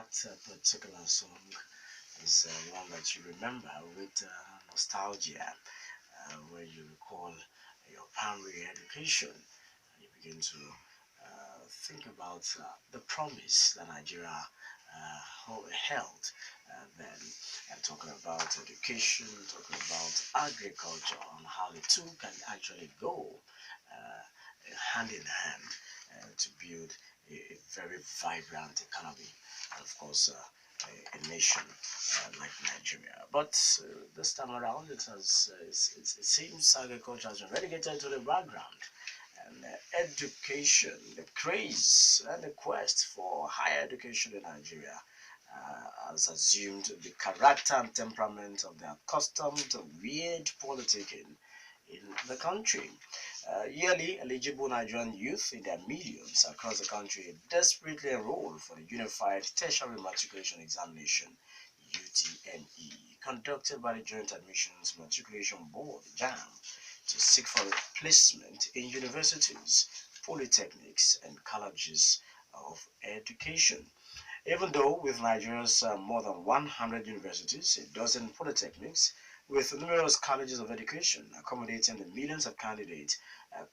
That particular song is one that you remember with nostalgia, where you recall your primary education. You begin to think about the promise that Nigeria held then, and talking about education, talking about agriculture, and how the two can actually go hand in hand to build a very vibrant economy, and of course, a nation like Nigeria. But this time around, it seems agriculture has been relegated to the background. And education, the craze and the quest for higher education in Nigeria has assumed the character and temperament of the accustomed weird politicking in the country. Yearly, eligible Nigerian youth in their millions across the country desperately enroll for the Unified Tertiary Matriculation Examination, UTME, conducted by the Joint Admission Matriculation Board, JAMB, to seek for placement in universities, polytechnics, and colleges of education. Even though with Nigeria's more than 100 universities, a dozen polytechnics, with numerous colleges of education accommodating the millions of candidates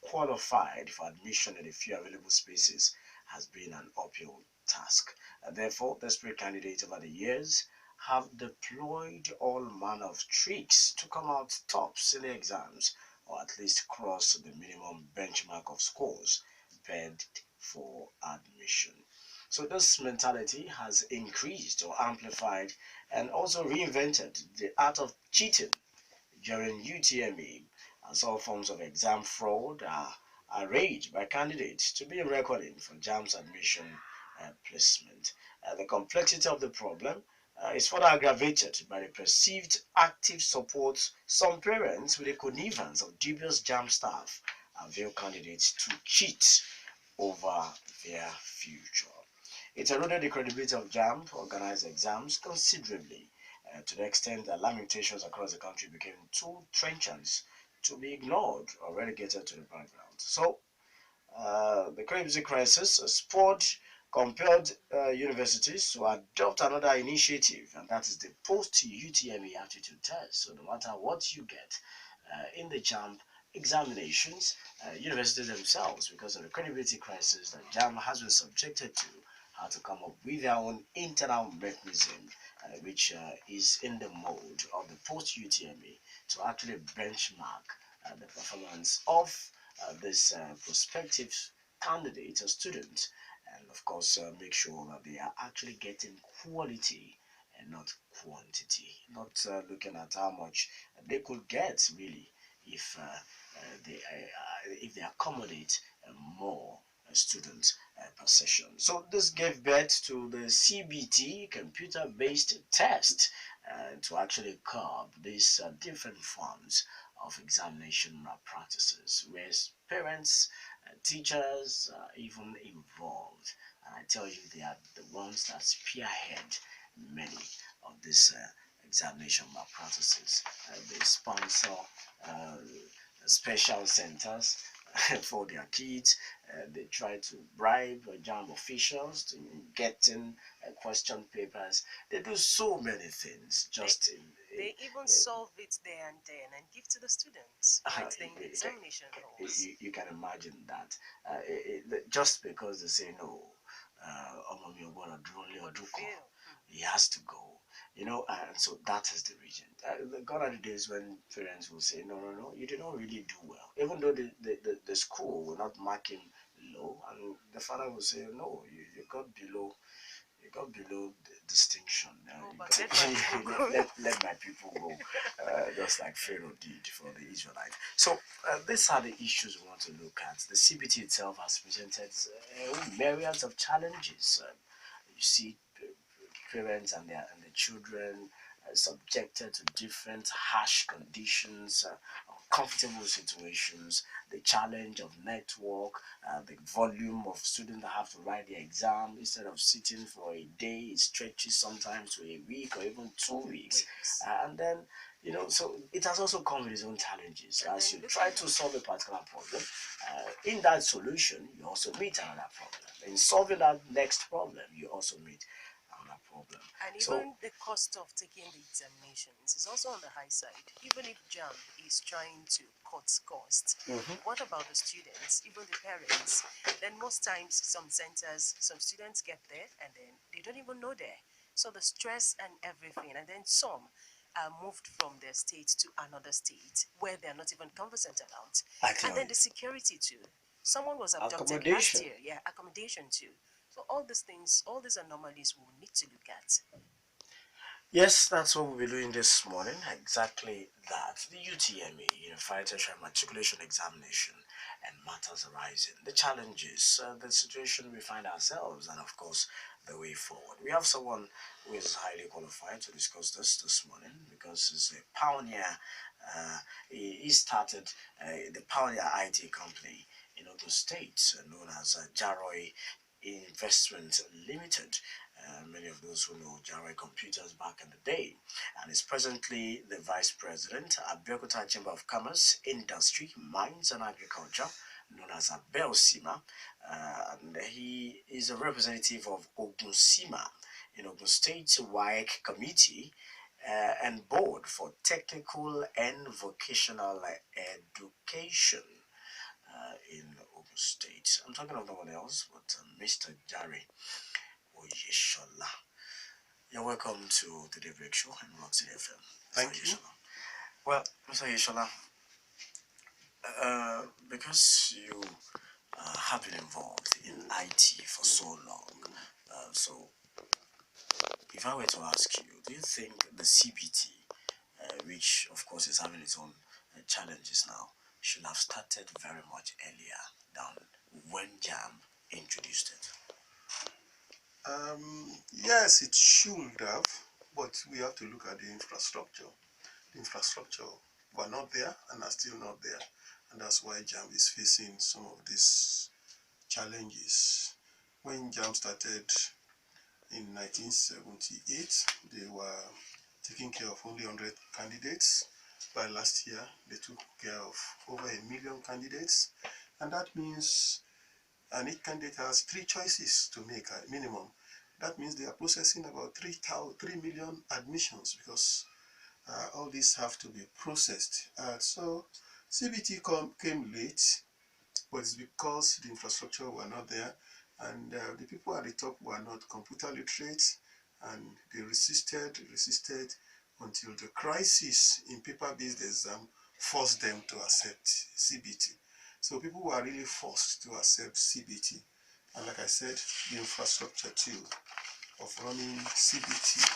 qualified for admission in the few available spaces, has been an uphill task. Therefore, desperate candidates over the years have deployed all manner of tricks to come out tops in the exams, or at least cross the minimum benchmark of scores pegged for admission. So this mentality has increased or amplified and also reinvented the art of cheating during UTME, as all forms of exam fraud are arranged by candidates to be reckoning for JAMB's admission placement. The complexity of the problem is further aggravated by the perceived active support some parents with the connivance of dubious JAMB staff avail candidates to cheat over their future. It eroded the credibility of JAMB to organize exams considerably, to the extent that lamentations across the country became too trenchant to be ignored or relegated to the background. So, the currency crisis spurred compelled universities to adopt another initiative, and that is the post-UTME aptitude test. So, no matter what you get in the JAMB examinations, universities themselves, because of the credibility crisis that JAMB has been subjected to, how to come up with their own internal mechanism, which is in the mode of the post-UTME to actually benchmark the performance of this prospective candidate or student, and of course make sure that they are actually getting quality and not quantity, not looking at how much they could get really if they accommodate more students per session. So this gave birth to the CBT, computer-based test, to actually curb these different forms of examination malpractices, where parents, teachers are even involved. And I tell you, they are the ones that spearhead many of these examination malpractices. They sponsor uh, special centers for their kids. They try to bribe JAMB officials to get in question papers. They do so many things just they even solve it there and then and give to the students right there in the examination halls. You can imagine that. Just because they say no, he has to go. You know, and so that is the reason. Gone are the days when parents will say, no, no, no, you did not really do well. Even though the school will not mark him low, and the father will say, no, you got below, you got below the distinction. Let my people go, just like Pharaoh did for the Israelites. So these are the issues we want to look at. The CBT itself has presented myriads of challenges. You see parents and their children subjected to different harsh conditions, uncomfortable situations, the challenge of network, the volume of students that have to write the exam instead of sitting for a day, it stretches sometimes to a week or even 2 weeks. And then, you know, so it has also come with its own challenges. As you try to solve a particular problem, in that solution, you also meet another problem. In solving that next problem, you also meet another problem. And even the cost of taking the examinations is also on the high side. Even if JAMB is trying to cut costs, what about the students, even the parents? Then most times some centers, some students get there and then they don't even know there. So the stress and everything, and then some are moved from their state to another state where they're not even conversant about. And then the security too. Someone was abducted last year. Yeah, accommodation too. So all these things, all these anomalies we'll need to look at. Yes, that's what we'll be doing this morning. Exactly that. The UTME, Unified Tertiary Matriculation Examination, and matters arising, the challenges, the situation we find ourselves, and of course, the way forward. We have someone who is highly qualified to discuss this morning because he's a pioneer. He started the Pioneer IT company in Ogun State, known as Jare Investment Limited. Many of those who know Jare Computers back in the day, and is presently the Vice President, Abeokuta Chamber of Commerce, Industry, Mines and Agriculture, known as ABEOCCIMA, and he is a representative of ABEOCCIMA in Ogun State WAEC Committee and Board for Technical and Vocational Education in Ogun State. I'm talking of no one else but Mr. Jare Oyesola. You're welcome to the Daybreak Show and Rock City FM. Thank you. Well, Mr. Oyesola, because you have been involved in IT for so long, so if I were to ask you, do you think the CBT, which of course is having its own challenges now, should have started very much earlier than when JAMB introduced it? Yes, it should have, but we have to look at the infrastructure. The infrastructure were not there and are still not there, and that's why JAMB is facing some of these challenges. When JAMB started in 1978, they were taking care of only 100 candidates. By last year, they took care of over 1 million candidates, and that means each candidate has 3 choices to make at minimum. That means they are processing about 3 million admissions because all these have to be processed. So CBT came late, but it's because the infrastructure were not there, and the people at the top were not computer literate, and they resisted until the crisis in paper-based exam forced them to accept CBT. So people were really forced to accept CBT. And like I said, the infrastructure too of running CBT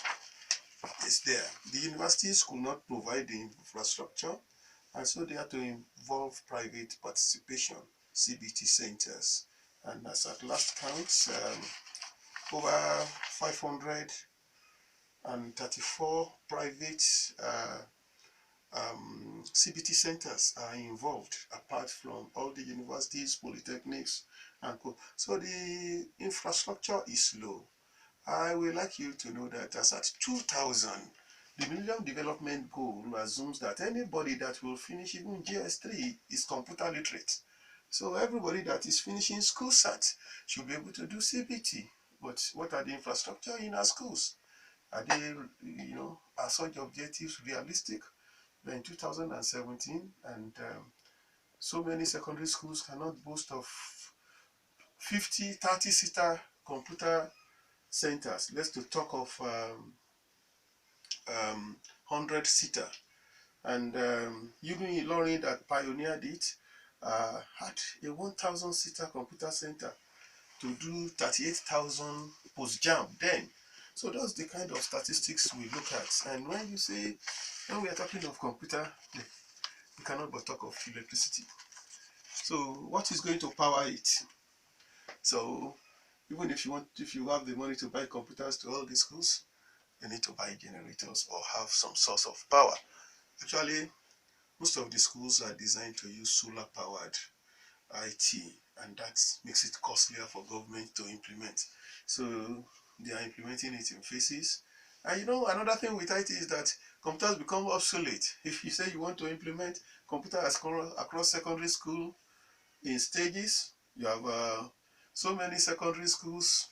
is there. The universities could not provide the infrastructure, and so they had to involve private participation, CBT centers. And as at last count, over 534 private CBT centers are involved, apart from all the universities, polytechnics, and so the infrastructure is low. I would like you to know that as at 2000, the Millennium Development Goal assumes that anybody that will finish even GS3 is computer literate. So everybody that is finishing school SAT should be able to do CBT. But what are the infrastructure in our schools? Are they, are such objectives realistic? In 2017, and so many secondary schools cannot boast of 50, 30-seater computer centers. Let's to talk of 100-seater. And UTME Ilorin that pioneered it had a 1,000-seater computer center to do 38,000 post-JAMB then. So that's the kind of statistics we look at. And when we are talking of computer, we cannot but talk of electricity. So what is going to power it? So even if you have the money to buy computers to all these schools, you need to buy generators or have some source of power. Actually, most of the schools are designed to use solar powered IT, and that makes it costlier for government to implement. So they are implementing it in phases. And another thing with IT is that computers become obsolete. If you say you want to implement computers across secondary school in stages, you have so many secondary schools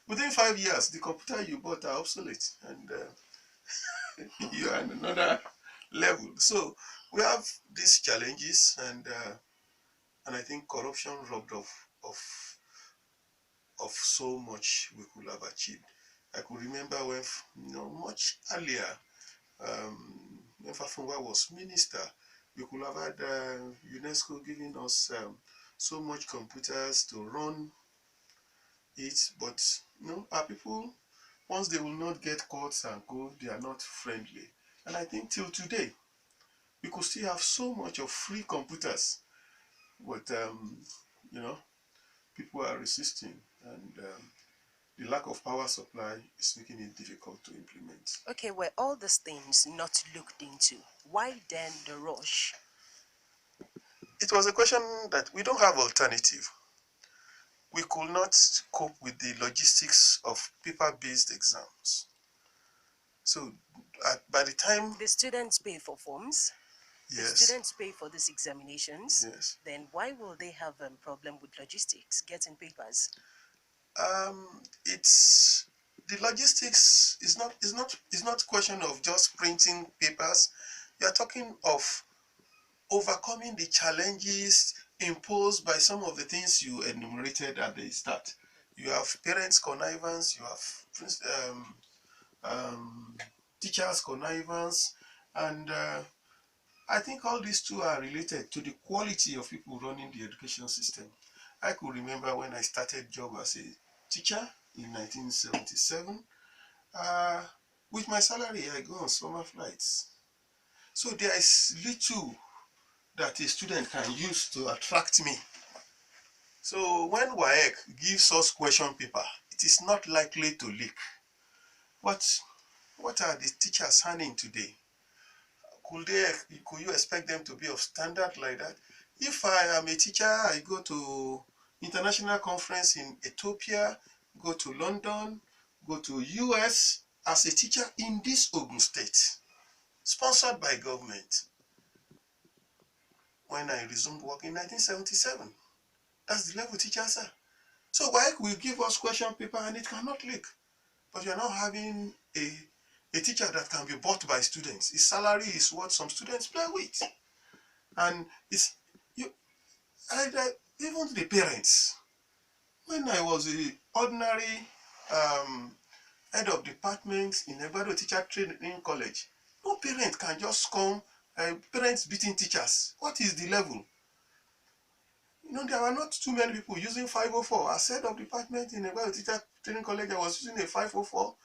Within 5 years, the computer you bought are obsolete, and you are on another level. So we have these challenges, and I think corruption robbed of so much we could have achieved. I could remember when, much earlier, when Fafunwa was minister, we could have had UNESCO giving us so much computers to run it, but our people, once they will not get courts and go, they are not friendly. And I think till today, we could still have so much of free computers, but people are resisting, and the lack of power supply is making it difficult to implement. Okay, were all these things not looked into? Why then the rush? It was a question that we don't have alternative. We could not cope with the logistics of paper-based exams. So by the time the students pay for forms, yes, the students pay for these examinations, yes, then why will they have a problem with logistics, getting papers? It's the logistics is not question of just printing papers. You are talking of overcoming the challenges imposed by some of the things you enumerated at the start. You have parents' connivance, you have teachers' connivance, and I think all these two are related to the quality of people running the education system. I could remember when I started job as a teacher in 1977. With my salary, I go on summer flights. So there is little that a student can use to attract me. So when WAEC gives us question paper, it is not likely to leak. But what are the teachers handling today? Could you expect them to be of standard like that? If I am a teacher, I go to international conference in Ethiopia, go to London, go to US as a teacher in this Ogun State, sponsored by government. When I resumed work in 1977, that's the level teachers are. So why will give us question paper and it cannot leak? But you're not having a teacher that can be bought by students. His salary is what some students play with. And it's even the parents. When I was an ordinary head of department in Egwuonwu Teacher Training College, no parent can just come, parents beating teachers. What is the level? There were not too many people using 504. As head of department in Egwuonwu Teacher Training College, I was using a 504,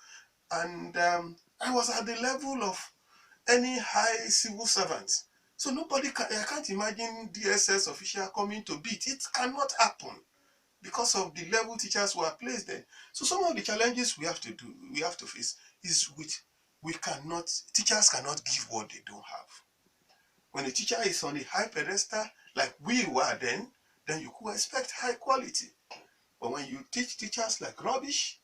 and I was at the level of any high civil servant. So I can't imagine DSS official coming to beat. It cannot happen because of the level teachers who are placed there. So some of the challenges we have to face is teachers cannot give what they don't have. When a teacher is on a high pedestal, like we were then you could expect high quality. But when you teach teachers like rubbish,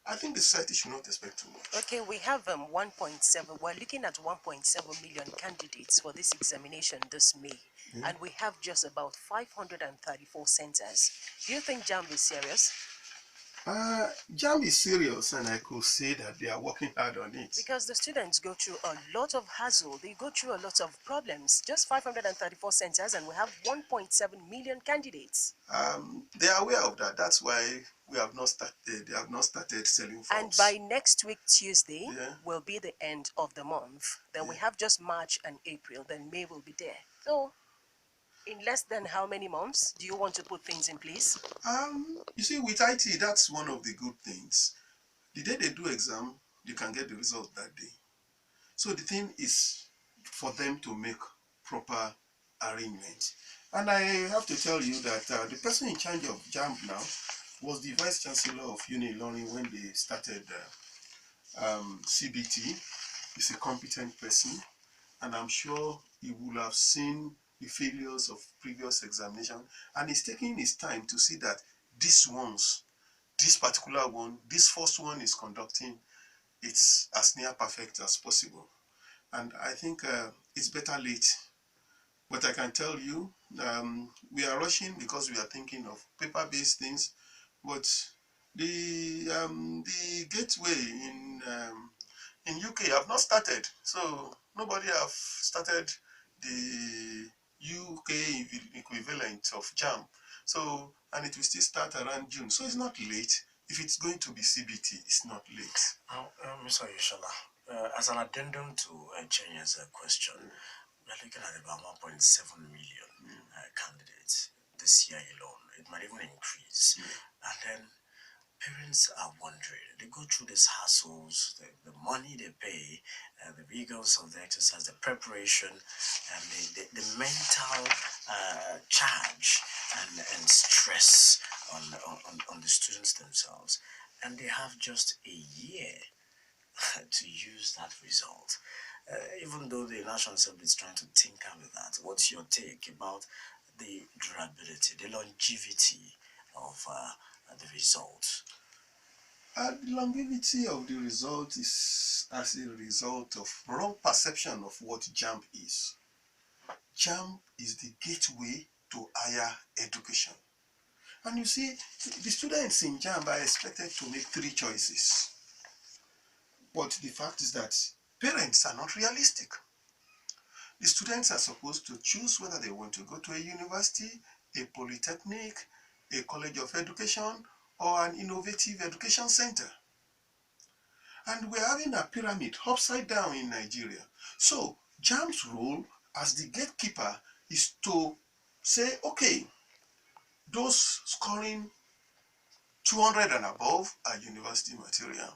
I think the society should not expect too much. Okay, we have 1.7. We're looking at 1.7 million candidates for this examination this May, and we have just about 534 centers. Do you think JAMB is serious? JAMB is serious, and I could say that they are working hard on it. Because the students go through a lot of hassle, they go through a lot of problems. Just 534 centers, and we have 1.7 million candidates. They are aware of that. That's why we have not started. They have not started selling forms. And by next week, Tuesday, will be the end of the month. Then we have just March and April. Then May will be there. So, in less than how many months do you want to put things in place? You see, with IT, that's one of the good things. The day they do exam, you can get the result that day. So the thing is for them to make proper arrangements. And I have to tell you that the person in charge of JAMB now was the Vice Chancellor of Uni-Learning when they started CBT. He's a competent person, and I'm sure he will have seen the failures of previous examination, and he's taking his time to see that this particular one, this first one is conducting, it's as near perfect as possible. And I think it's better late. But I can tell you, we are rushing because we are thinking of paper-based things, but the gateway in UK have not started, so nobody have started the UK equivalent of JAMB. So, and it will still start around June. So it's not late. If it's going to be CBT, it's not late. Now, Mr. Oyesola, as an addendum to Chienye's question, we're looking at about 1.7 million candidates this year alone. It might even increase. And then parents are wondering, they go through these hassles, the money they pay, the rigors of the exercise, the preparation, and the mental charge and stress on the students themselves. And they have just a year to use that result. Even though the National Assembly is trying to tinker with that, what's your take about the durability, the longevity of the results? The longevity of the result is as a result of wrong perception of what JAMB is. JAMB is the gateway to higher education. And you see, the students in JAMB are expected to make 3 choices. But the fact is that parents are not realistic. The students are supposed to choose whether they want to go to a university, a polytechnic, a college of education, or an innovative education center. And we're having a pyramid upside down in Nigeria. So JAMB's role as the gatekeeper is to say, okay, those scoring 200 and above are university material.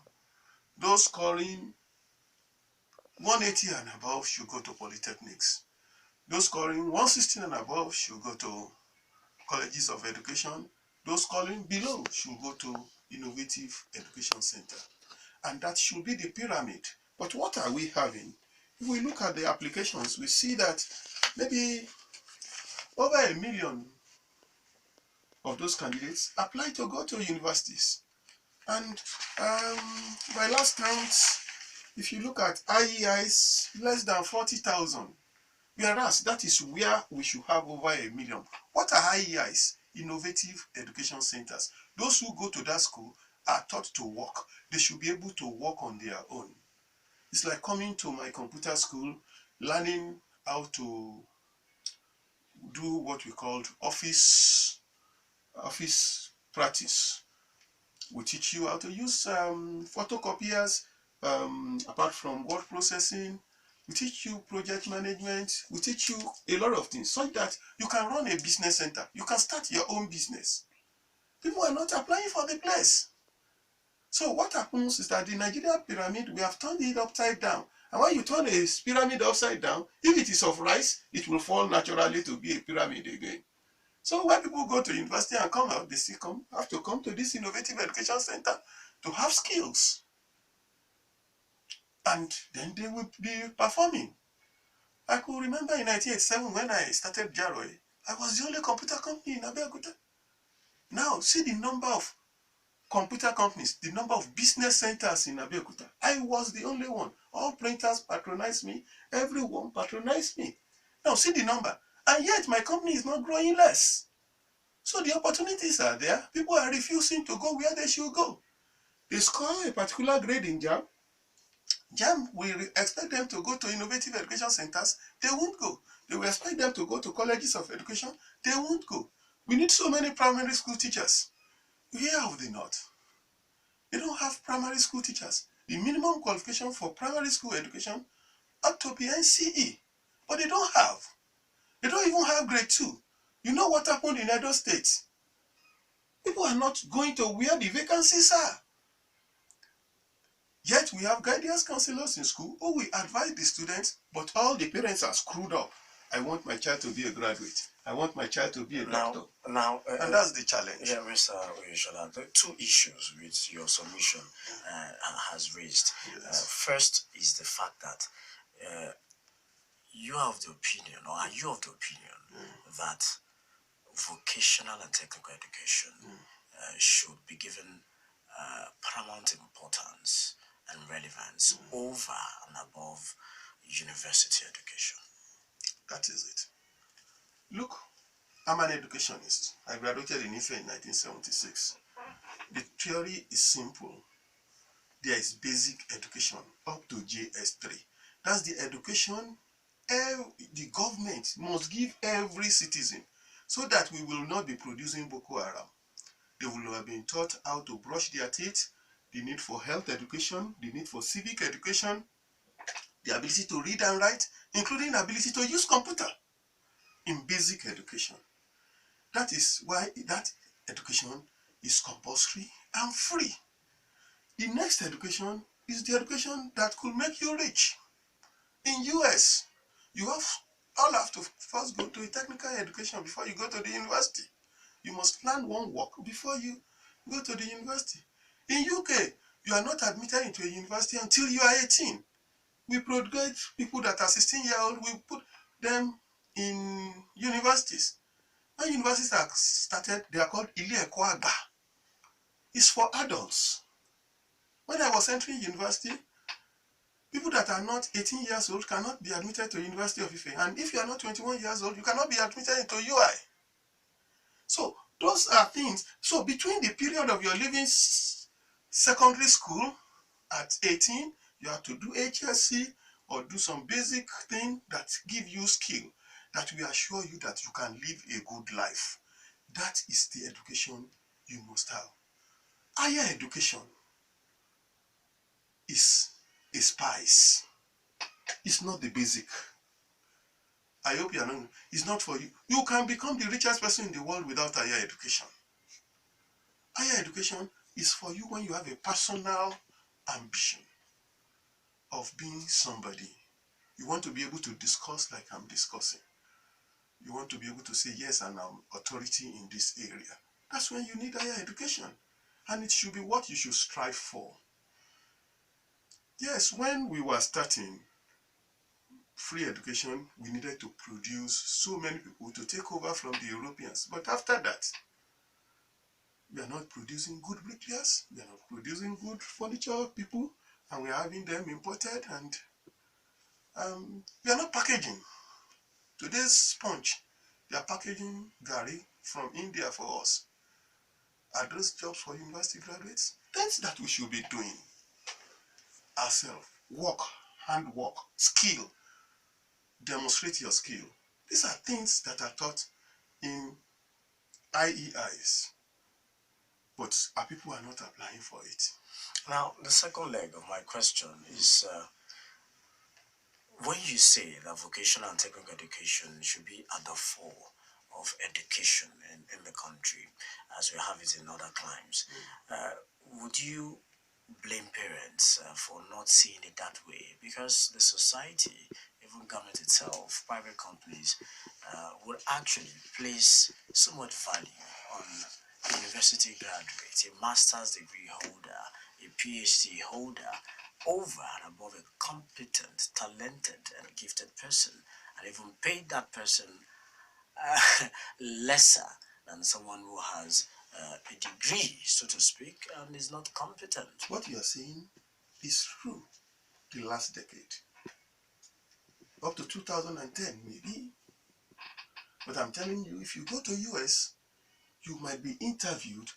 Those scoring 180 and above should go to polytechnics. Those scoring 116 and above should go to colleges of education. Those scoring below should go to innovative education center. And that should be the pyramid. But what are we having? If we look at the applications, we see that maybe over 1 million of those candidates apply to go to universities. And by last count, if you look at IEIs, less than 40,000. Whereas that is where we should have over 1 million. What are IEIs? Innovative Education Centers. Those who go to that school are taught to work. They should be able to work on their own. It's like coming to my computer school, learning how to do what we called office practice. We teach you how to use photocopiers, apart from word processing. We teach you project management. We teach you a lot of things so that you can run a business center. You can start your own business. People are not applying for the place. So what happens is that the Nigerian pyramid, we have turned it upside down. And when you turn a pyramid upside down, if it is of rice, it will fall naturally to be a pyramid again. So when people go to university and come out, they still have to come to this innovative education center to have skills. And then they will be performing. I could remember in 1987 when I started Jare, I was the only computer company in Abeokuta. Now, see the number of computer companies, the number of business centers in Abeokuta. I was the only one. All printers patronized me. Everyone patronized me. Now, see the number. And yet, my company is not growing less. So the opportunities are there. People are refusing to go where they should go. They score a particular grade in JAMB. JAMB, we expect them to go to innovative education centers. They won't go. They will expect them to go to colleges of education. They won't go. We need so many primary school teachers. Where have they not? They don't have primary school teachers. The minimum qualification for primary school education ought to be NCE. But they don't have. They don't even have grade 2. You know what happened in Edo State? People are not going to where the vacancies are. Yet we have guidance counselors in school who will advise the students, but all the parents are screwed up. I want my child to be a graduate. I want my child to be a doctor. And that's the challenge. Yeah, Mr. Oyesola, the 2 issues which your submission has raised. Yes. First is the fact that you have the opinion, or are you of the opinion, that vocational and technical education should be given paramount importance and relevance over and above university education? That is it. Look, I'm an educationist. I graduated in Ife in 1976. The theory is simple. There is basic education up to JS3. That's the education the government must give every citizen so that we will not be producing Boko Haram. They will have been taught how to brush their teeth, the need for health education, the need for civic education, the ability to read and write, including the ability to use computer in basic education. That is why that education is compulsory and free. The next education is the education that could make you rich. In US, you all have to first go to a technical education before you go to the university. You must learn one work before you go to the university. In UK, you are not admitted into a university until you are 18. We produce people that are 16-year-old, we put them in universities. When universities are started, they are called Ile-Ẹ̀kọ́ Àgbà. It's for adults. When I was entering university, people that are not 18 years old cannot be admitted to University of Ife. And if you are not 21 years old, you cannot be admitted into UI. So those are things. So between the period of your leaving secondary school at 18, you have to do HSC or do some basic thing that give you skill that will assure you that you can live a good life. That is the education you must have. Higher education is a spice. It's not the basic. I hope you are not. It's not for you. You can become the richest person in the world without higher education. Higher education is for you when you have a personal ambition of being somebody. You want to be able to discuss like I'm discussing. You want to be able to say, yes, and I'm authority in this area. That's when you need higher education. And it should be what you should strive for. Yes, when we were starting free education, we needed to produce so many people to take over from the Europeans. But after that, we are not producing good bricklayers, we are not producing good furniture people, and we are having them imported, and we are not packaging. Today's sponge, they are packaging gari from India for us. Are those jobs for university graduates? Things that we should be doing ourselves. Work, handwork, skill. Demonstrate your skill. These are things that are taught in IEIs, but our people are not applying for it. Now, the second leg of my question is, when you say that vocational and technical education should be at the fore of education in the country, as we have it in other climes, would you blame parents for not seeing it that way? Because the society, even government itself, private companies, would actually place so much value on a university graduate, a master's degree holder, a PhD holder, over and above a competent, talented, and gifted person, and even pay that person lesser than someone who has a degree, so to speak, and is not competent. What you are saying is true the last decade. Up to 2010, maybe. But I'm telling you, if you go to US, you might be interviewed.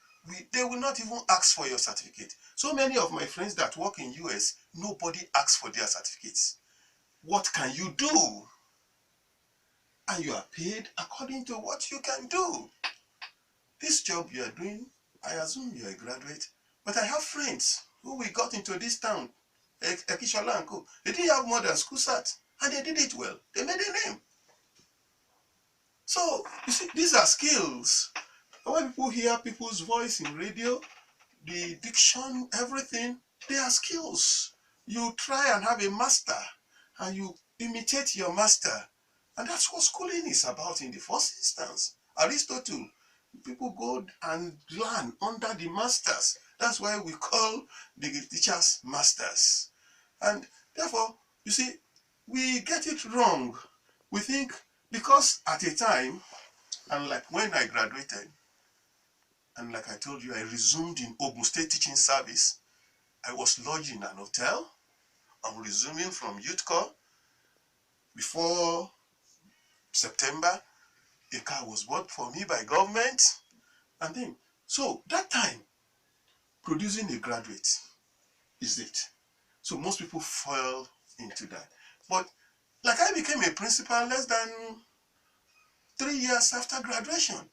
They will not even ask for your certificate. So many of my friends that work in US, nobody asks for their certificates. What can you do? And you are paid according to what you can do. This job you are doing, I assume you are a graduate, but I have friends who we got into this town, Ekishola and Co. They didn't have more than school cert, and they did it well. They made a name. So, you see, these are skills. When people hear people's voice in radio, the diction, everything, they are skills. You try and have a master, and you imitate your master. And that's what schooling is about in the first instance. Aristotle, people go and learn under the masters. That's why we call the teachers masters. And therefore, you see, we get it wrong. We think because at a time, and like when I graduated, and like I told you, I resumed in Ogun State teaching service. I was lodged in an hotel. I'm resuming from youth corps. Before September, a car was bought for me by government. And then, so that time, producing a graduate is it. So most people fall into that. But like I became a principal less than 3 years after graduation.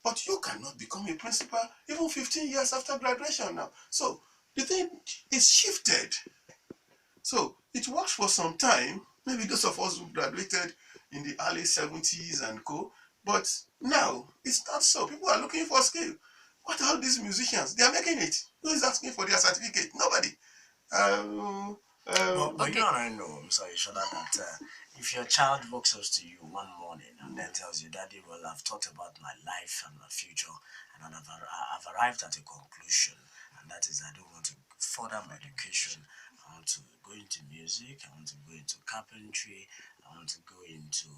But you cannot become a principal even 15 years after graduation now. So the thing is shifted. So it works for some time. Maybe those of us who graduated in the early 70s and co. But now it's not so. People are looking for skill. What are all these musicians? They are making it. Who is asking for their certificate? Nobody. But you and I know, Mr. Oyesola, that if your child walks up to you one morning and then tells you, Daddy, well, I've thought about my life and my future, and I've arrived at a conclusion, and that is I don't want to further my education. I want to go into music, I want to go into carpentry, I want to go into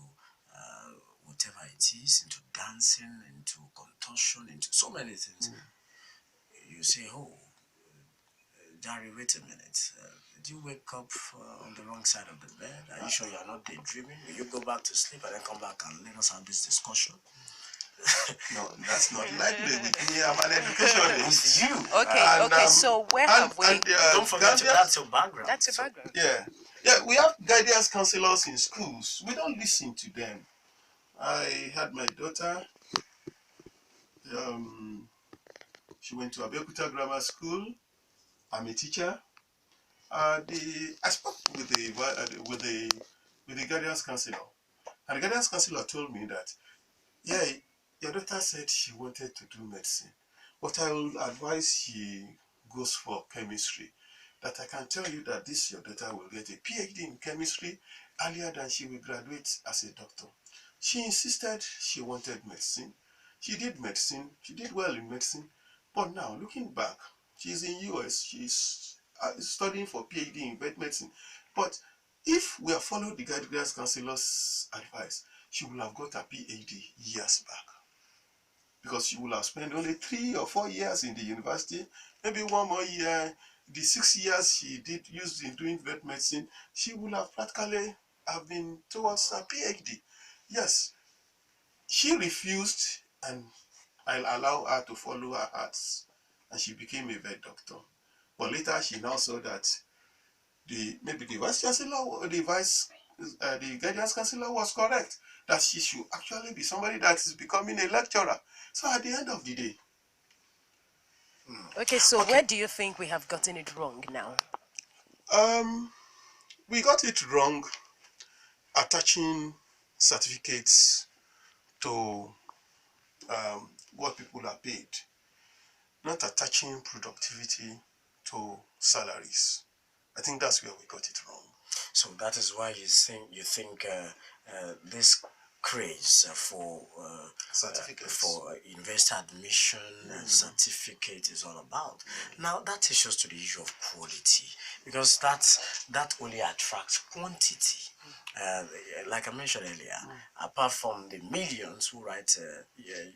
whatever it is, into dancing, into contortion, into so many things. You say, oh, Jare, wait a minute. Did you wake up on the wrong side of the bed? Are you sure you are not daydreaming? Will you go back to sleep and then come back and let us have this discussion? No, that's not likely with me. I'm an educationist. You. Okay, okay, so where have we... Don't forget, that's your background. That's your background. Yeah. Yeah, we have guidance counselors in schools. We don't listen to them. I had my daughter. She went to Abeokuta Grammar School. I'm a teacher. I spoke with the guidance counselor, and the guidance counselor told me that, yeah, your daughter said she wanted to do medicine, but I will advise she goes for chemistry. That I can tell you that your daughter will get a PhD in chemistry earlier than she will graduate as a doctor. She insisted she wanted medicine. She did medicine. She did well in medicine, but now looking back, she's in US. She's studying for PhD in medicine. But if we have followed the guidance counselor's advice, she will have got a PhD years back. Because she will have spent only 3 or 4 years in the university, maybe 1 more year. The 6 years she used in doing vet medicine, she will have practically have been towards a PhD. Yes, she refused, and I'll allow her to follow her hearts, and she became a vet doctor. But later she now saw that maybe the vice chancellor or the guidance counselor was correct, that she should actually be somebody that is becoming a lecturer. So at the end of the day. Okay, so where do you think we have gotten it wrong now? We got it wrong attaching certificates to what people are paid, not attaching productivity to salaries. I think that's where we got it wrong. So that is why you think this craze for certificates, for investor admission certificate is all about. Now that takes us to the issue of quality, because that only attracts quantity. Like I mentioned earlier, apart from the millions who write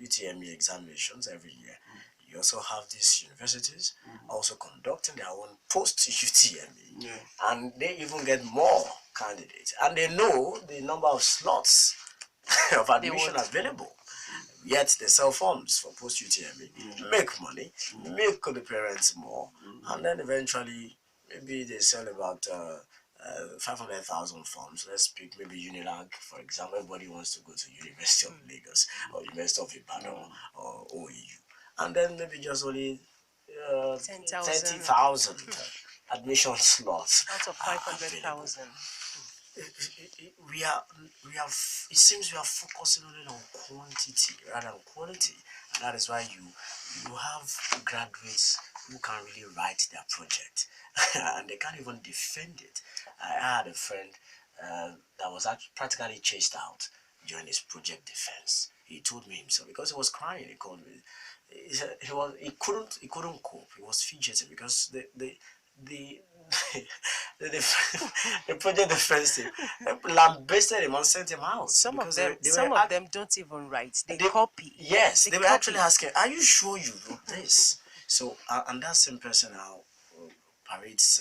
UTME examinations every year, you also have these universities also conducting their own post-UTME, and they even get more candidates, and they know the number of slots of admission available. Yet they sell forms for post-UTME, make money, make the parents more, and then eventually maybe they sell about 500,000 forms. Let's pick maybe Unilag, for example. Everybody wants to go to University of Lagos or University of Ibadan or OEU. And then maybe just only 30,000 admission slots out of 500,000. It seems we are focusing only on quantity rather than quality, and that is why you have graduates who can't really write their project and they can't even defend it. I had a friend that was practically chased out during his project defense. He told me himself, because he was crying. He called me. He couldn't cope. He was fidgeting because the project defense team lambasted him and sent him out. Some of them don't even write. They copy. Yes, they were actually asking, "Are you sure you wrote this?" So, and that same person now parades.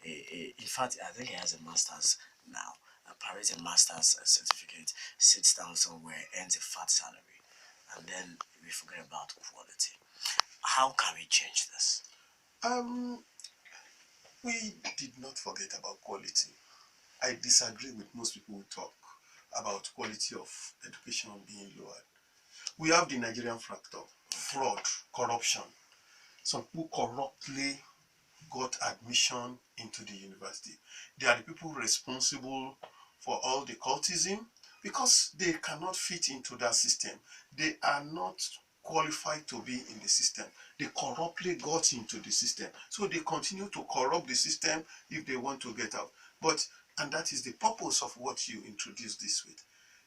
In fact, I think he has a master's now. Parades a master's certificate, sits down somewhere, earns a fat salary, and then we forget about quality. How can we change this? We did not forget about quality. I disagree with most people who talk about quality of education being lowered. We have the Nigerian factor, fraud, corruption. Some people corruptly got admission into the university. They are the people responsible for all the cultism because they cannot fit into that system. They are not qualified to be in the system. They corruptly got into the system. So they continue to corrupt the system if they want to get out. And that is the purpose of what you introduced this with.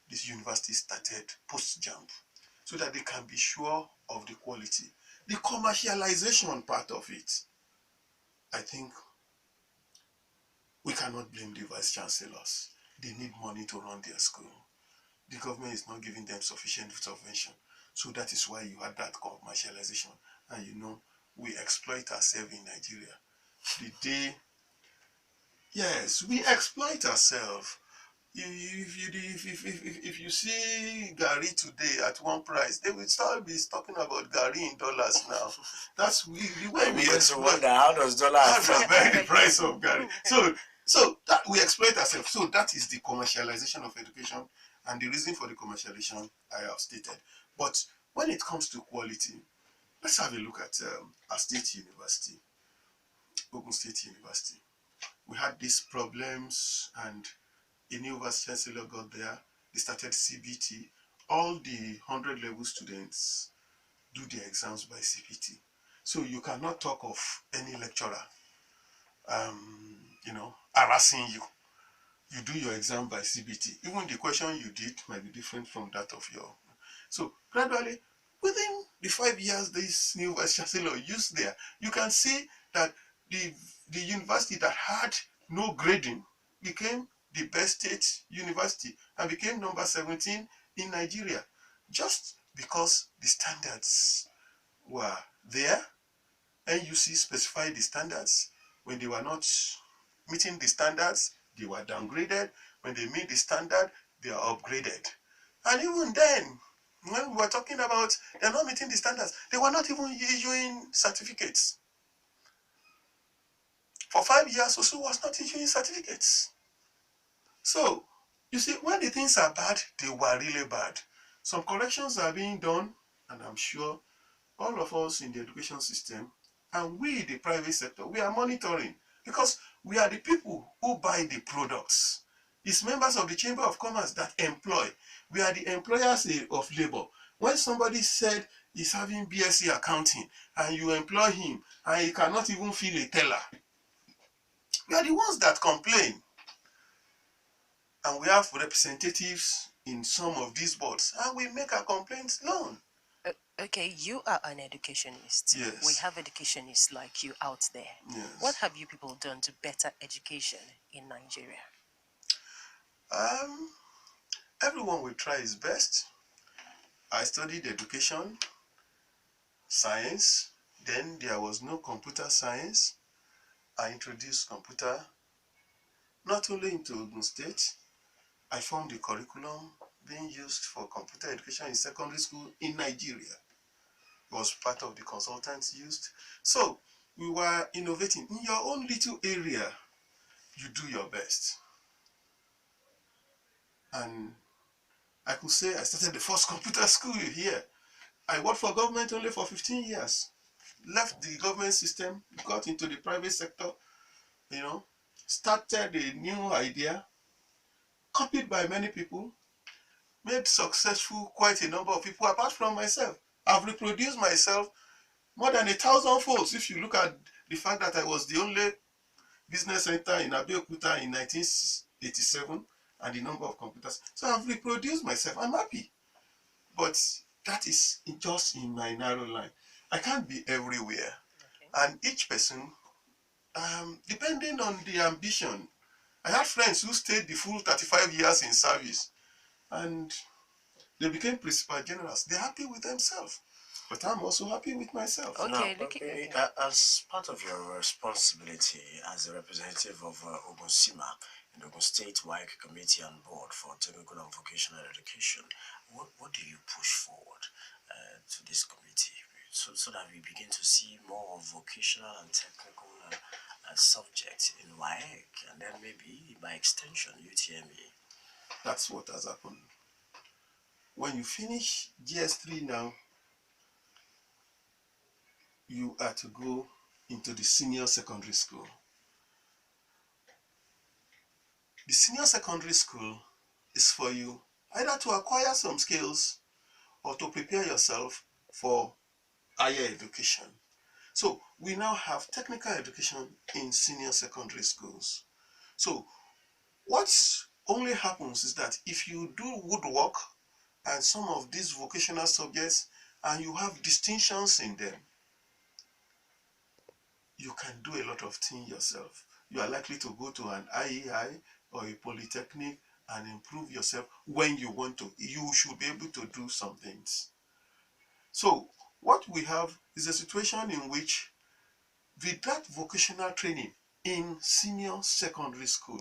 This university started post-JAMB so that they can be sure of the quality. The commercialization part of it, I think we cannot blame the vice chancellors. They need money to run their school. The government is not giving them sufficient subvention. So that is why you had that commercialization. And you know, we exploit ourselves in Nigeria. Yes, we exploit ourselves. If you see Gary today at one price, they will start be talking about Gary in dollars now. That's the way we exploit. Wonder how does dollar affect the price of Gary? So that we exploit ourselves. So that is the commercialization of education, and the reason for the commercialization I have stated. But when it comes to quality, let's have a look at our state university, Ogun State University. We had these problems, and a new vice chancellor got there. They started CBT. All the 100 level students do their exams by CBT. So you cannot talk of any lecturer, harassing you. You do your exam by CBT. Even the question you did might be different from that of your. So gradually, within the 5 years this new vice chancellor used there, you can see that the university that had no grading became the best state university and became number 17 in Nigeria, just because the standards were there. NUC specified the standards. When they were not meeting the standards, they were downgraded. When they meet the standard, they are upgraded. And even then, when we were talking about they're not meeting the standards, they were not even issuing certificates. For 5 years, OSU was not issuing certificates. So, you see, when the things are bad, they were really bad. Some corrections are being done, and I'm sure all of us in the education system, and we, the private sector, we are monitoring, because we are the people who buy the products. It's members of the Chamber of Commerce that employ. We are the employers of labor. When somebody said he's having BSc accounting, and you employ him, and he cannot even fill a teller, we are the ones that complain. And we have representatives in some of these boards, and we make our complaints known. Okay, you are an educationist. Yes. We have educationists like you out there. Yes. What have you people done to better education in Nigeria? Everyone will try his best. I studied education, science. Then there was no computer science. I introduced computer not only into Ogun State. I formed the curriculum being used for computer education in secondary school in Nigeria. It was part of the consultants used. So we were innovating. In your own little area, you do your best. And I could say I started the first computer school here. I worked for government only for 15 years. Left the government system, got into the private sector, started a new idea, copied by many people, made successful quite a number of people apart from myself. I've reproduced myself more than 1,000 folds if you look at the fact that I was the only business center in Abeokuta in 1987 and the number of computers. So I've reproduced myself. I'm happy. But that is just in my narrow line. I can't be everywhere. Okay. And each person, depending on the ambition, I had friends who stayed the full 35 years in service and they became principal generals. They're happy with themselves. But I'm also happy with myself. Okay, now, as part of your responsibility as a representative of ABEOCCIMA in the Ogun State WAEC Committee and Board for Technical and Vocational Education, what do you push forward to this committee? so that we begin to see more of vocational and technical subjects in WAEC, and then maybe by extension UTME. That's what has happened. When you finish GS3 now, you are to go into the senior secondary school. The senior secondary school is for you either to acquire some skills or to prepare yourself for higher education. So we now have technical education in senior secondary schools. So what only happens is that if you do woodwork and some of these vocational subjects and you have distinctions in them, you can do a lot of things yourself. You are likely to go to an IEI or a polytechnic and improve yourself when you want to. You should be able to do some things. So what we have is a situation in which with that vocational training in senior secondary school,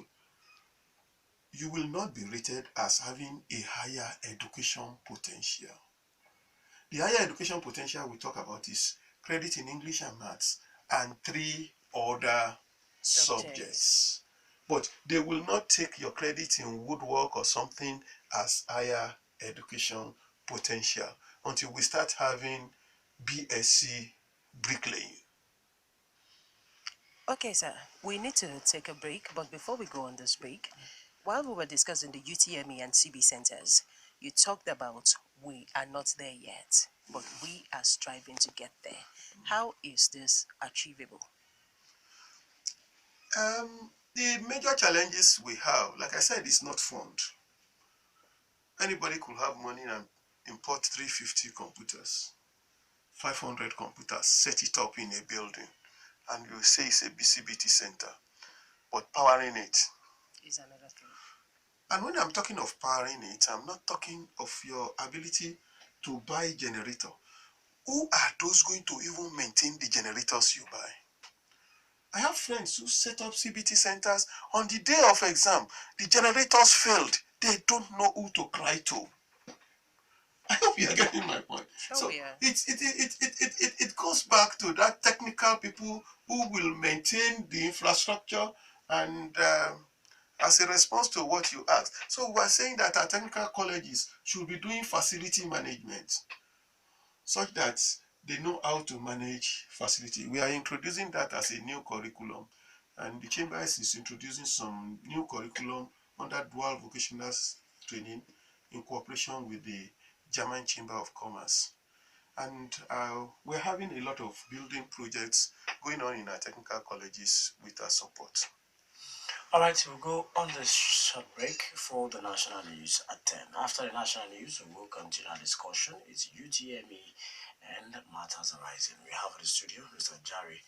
you will not be rated as having a higher education potential. The higher education potential we talk about is credit in English and maths and 3 other subjects. But they will not take your credit in woodwork or something as higher education potential until we start having BSc bricklaying. Okay, sir, we need to take a break, but before we go on this break, while we were discussing the UTME and CB centers, you talked about we are not there yet, but we are striving to get there. How is this achievable? The major challenges we have, like I said, is not fund. Anybody could have money and import 350 computers, 500 computers, set it up in a building, and you say it's a BCBT center, but powering it Is another thing. And when I'm talking of powering it, I'm not talking of your ability to buy generator. Who are those going to even maintain the generators you buy? I have friends who set up CBT centers. On the day of exam, the generators failed. They don't know who to cry to. I hope you are getting my point. Sure, So yeah. it goes back to that technical people who will maintain the infrastructure and as a response to what you asked. So we're saying that our technical colleges should be doing facility management such that they know how to manage facility. We are introducing that as a new curriculum, and the chamber is introducing some new curriculum under dual vocational training in cooperation with the German Chamber of Commerce. And we're having a lot of building projects going on in our technical colleges with our support. All right, we'll go on this short break for the national news at 10. After the national news, we will continue our discussion. It's UTME and matters arising. We have in the studio Mr. Jare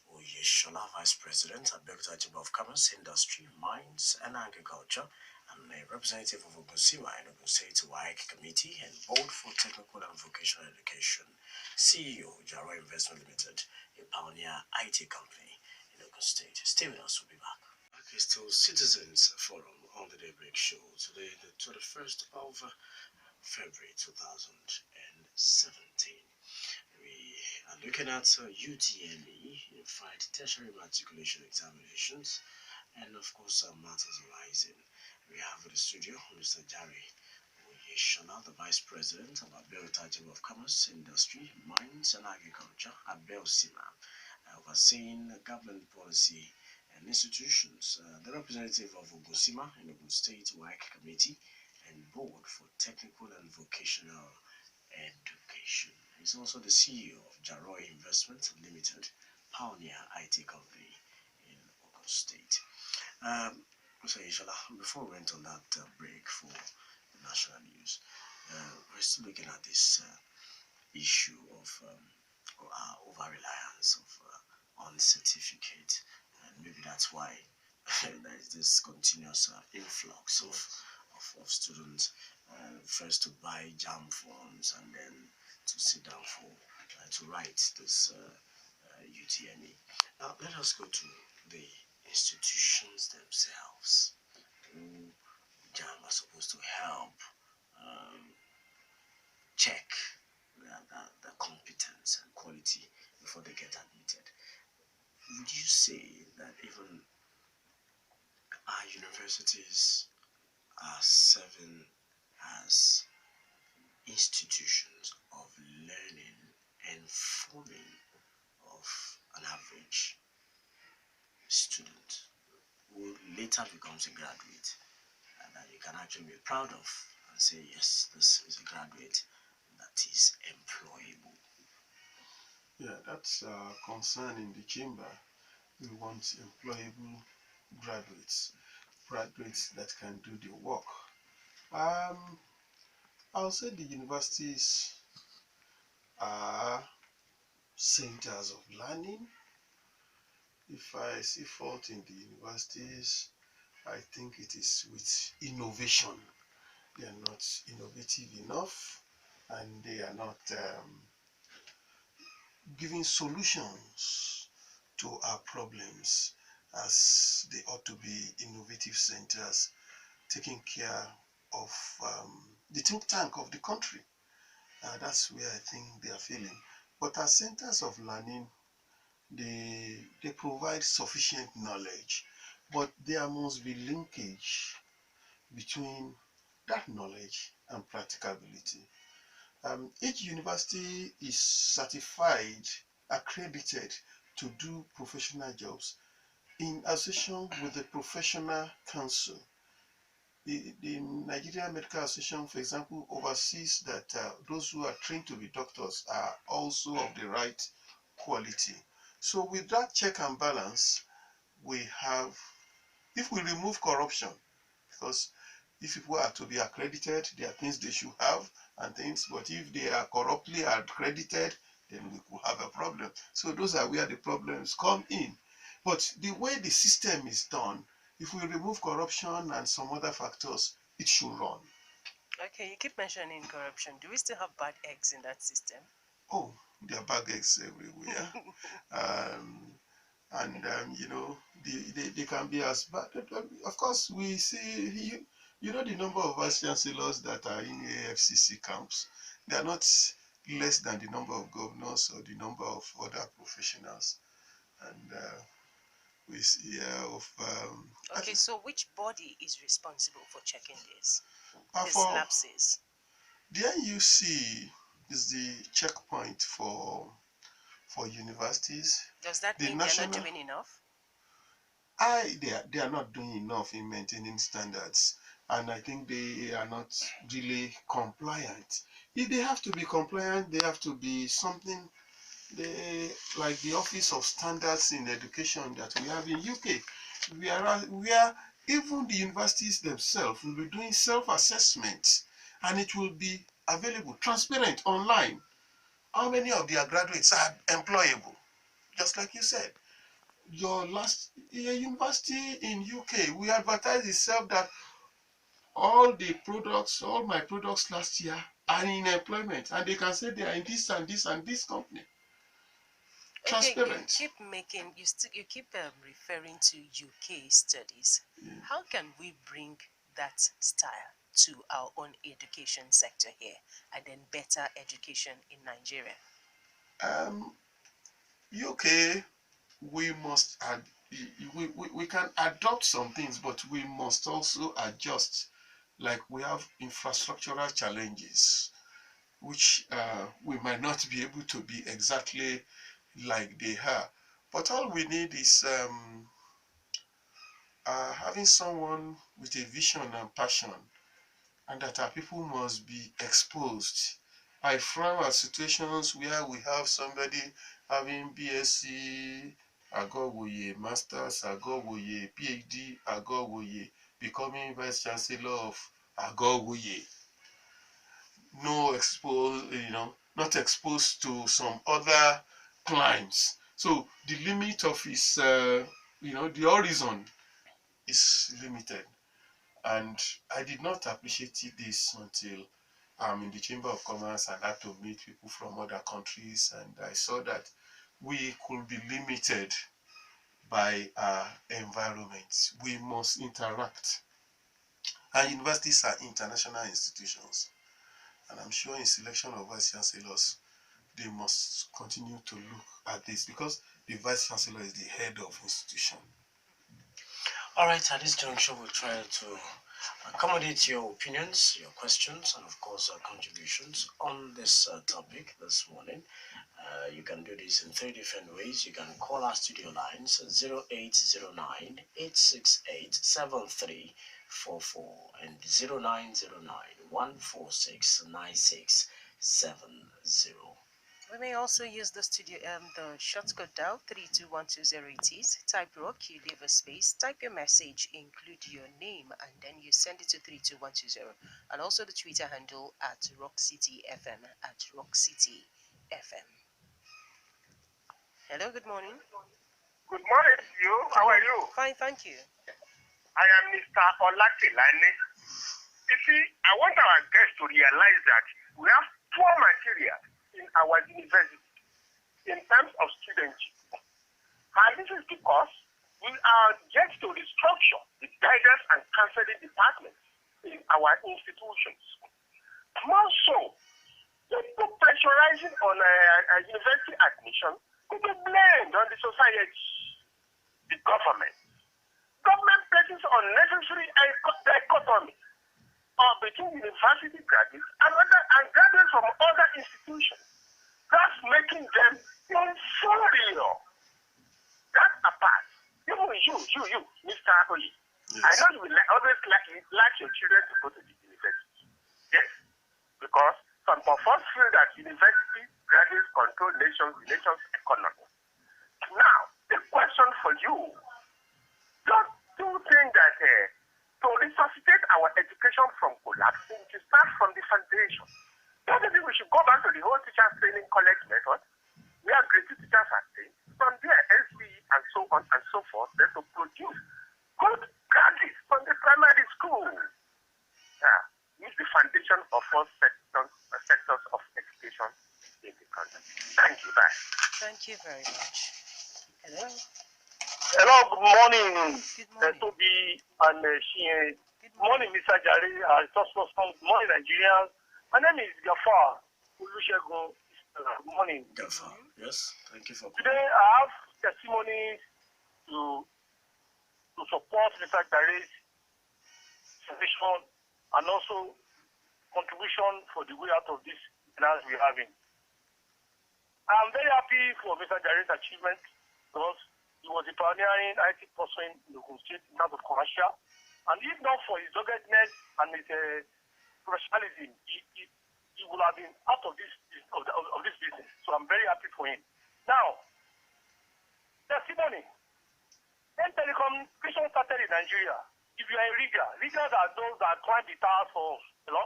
Oyesola, Vice President at Abeokuta Chamber of Commerce, Industry, Mines and Agriculture, and a representative of ABEOCCIMA in Ogun State WAEC Committee and Board for Technical and Vocational Education, CEO, Jare Investment Limited, a pioneer IT company in Ogun State. Stay with us, we'll be back. Okay, still Citizens Forum on the Daybreak Show. Today, the 21st of February 2017. We are looking at UTME, Unified Tertiary Matriculation Examinations, and of course, matters arising. We have in the studio Mr. Jare Oyesola, the Vice President of Abeokuta Chamber of Commerce, Industry, Mines and Agriculture, ABEOCCIMA, overseeing government policy and institutions, the representative of ABEOCCIMA in Ogun State WAEC Committee and Board for Technical and Vocational Education. He's also the CEO of Jare Investment Limited, pioneer IT company in Ogun State. Mr. Oyesola, before we went on that break for the national news, we're still looking at this issue of over-reliance on certificate. And maybe that's why there is this continuous influx of students, first to buy JAMB forms and then to sit down for to write this UTME. Now let us go to the institutions themselves who JAMB are supposed to help check the competence and universities are serving as institutions of learning and forming of an average student who later becomes a graduate, and that you can actually be proud of and say, yes, this is a graduate that is employable. Yeah, that's a concern in the chamber. We want employable graduates, graduates that can do the work. I'll say the universities are centers of learning. If I see fault in the universities, I think it is with innovation. They are not innovative enough, and they are not giving solutions to our problems as they ought to be innovative centers, taking care of the think tank of the country. That's where I think they are failing. But as centers of learning, they provide sufficient knowledge, but there must be linkage between that knowledge and practicability. Each university is certified, accredited to do professional jobs in association with the professional council. The Nigerian Medical Association, for example, oversees that those who are trained to be doctors are also of the right quality. So with that check and balance, we have, if we remove corruption, because if people are to be accredited, there are things they should have and things, but if they are corruptly accredited, then we could have a problem. So those are where the problems come in. But the way the system is done, if we remove corruption and some other factors, it should run. Okay, you keep mentioning corruption. Do we still have bad eggs in that system? Oh, there are bad eggs everywhere. You know, they can be as bad. Of course, we see, you know, the number of vice chancellors that are in AFCC camps, they are not less than the number of governors or the number of other professionals. And we see okay, so which body is responsible for checking these for lapses? the NUC is the checkpoint for universities. Does that mean they're not doing enough? They are not doing enough in maintaining standards, and I think they are not really compliant. If they have to be compliant, they have to be something like the Office of Standards in Education that we have in UK, where even the universities themselves will be doing self-assessment, and it will be available, transparent, online. How many of their graduates are employable? Just like you said, your last university in UK, we advertise itself that all my products last year are in employment, and they can say they are in this and this and this company. Transparent. Okay, you keep referring to UK studies. Yeah. How can we bring that style to our own education sector here, and then better education in Nigeria? UK, we must add, we can adopt some things, but we must also adjust. Like we have infrastructural challenges, which we might not be able to be exactly like they are. But all we need is having someone with a vision and passion, and that our people must be exposed. I frown at situations where we have somebody having BSc, Agowoye, Masters, Agowoye, PhD, Agowoye, becoming Vice Chancellor of Agowoye. No exposed, not exposed to some other climes. So the limit of his, the horizon is limited. And I did not appreciate this until I'm in the Chamber of Commerce and had to meet people from other countries, and I saw that we could be limited by our environment. We must interact. And universities are international institutions. And I'm sure in selection of vice chancellors, they must continue to look at this, because the vice chancellor is the head of institution. All right, at this juncture, we'll try to accommodate your opinions, your questions, and of course, contributions on this topic this morning. You can do this in three different ways. You can call our studio lines 0809 868 7344 and 0909 146 9670. We may also use the studio the shortcut dial 32120 it is. Type rock, you leave a space, type your message, include your name, and then you send it to 32120. And also the Twitter handle at RockCityFM at RockCityFM. Hello, good morning. Good morning to you. How are you? Fine, thank you. I am Mr. Olatilane. You see, I want our guests to realize that we have poor material in our university in terms of studentship. And this is because we are yet to restructure the guidance and counseling departments in our institutions. More so, they put pressurizing on university admission to be blamed on the society, the government. Government places unnecessary dichotomy between university graduates and graduates from other institutions. That's making them inferior. That apart, even you, Mr. Oyi, yes. I know you will always like your children to go to the university. Yes, because some of us feel that university graduates control the nation's economy. Now, the question for you, don't you think that to resuscitate our education from collapsing, to start from the foundation? Don't you think we should go back to the whole teachers training college method, where grade teachers are trained, from there SCE and so on and so forth, then to produce good graduates from the primary school? Yeah, is the foundation of all sectors of education in the country. Thank you, bye. Thank you very much. Hello. Hello, good morning. Good morning. Tobi and Chienye. Good morning, Mr. Jare. Good morning, Nigerians. My name is Gafar Olusegun. Good morning. Gafar, yes, thank you for calling. Today I have testimonies to support Mr. Jare's submission and also contribution for the way out of this finance we're having. I'm very happy for Mr. Jare's achievement because he was a pioneering IT person in the State in terms of commercial. And if not for his doggedness and his professionalism, he would have been out of this business. So I'm very happy for him. Now, testimony. When telecommunication started in Nigeria, if you are a rigger, riggers are those that climb the towers for us. Hello?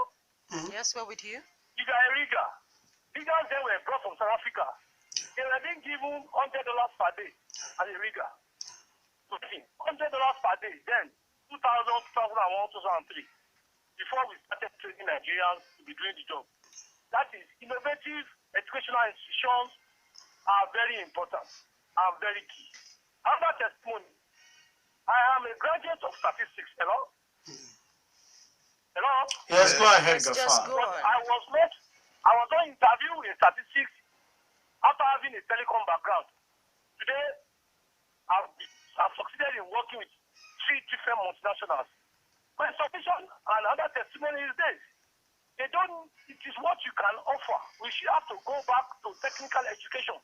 Mm-hmm. Yes, we're with you. If you are a rigger, riggers then were brought from South Africa. They were being given $100 per day as a rigger. $100 per day, then 2000, 2001, 2003, before we started training Nigerians to be doing the job. That is, innovative educational institutions are very important, are very key. Another testimony. I am a graduate of statistics. Hello? Hello? Yes, go ahead, Just Gafar. go on. I was on interview in statistics after having a telecom background. Today, I've succeeded in working with 3 different multinationals. My submission and other testimony is this. It is what you can offer. We should have to go back to technical education.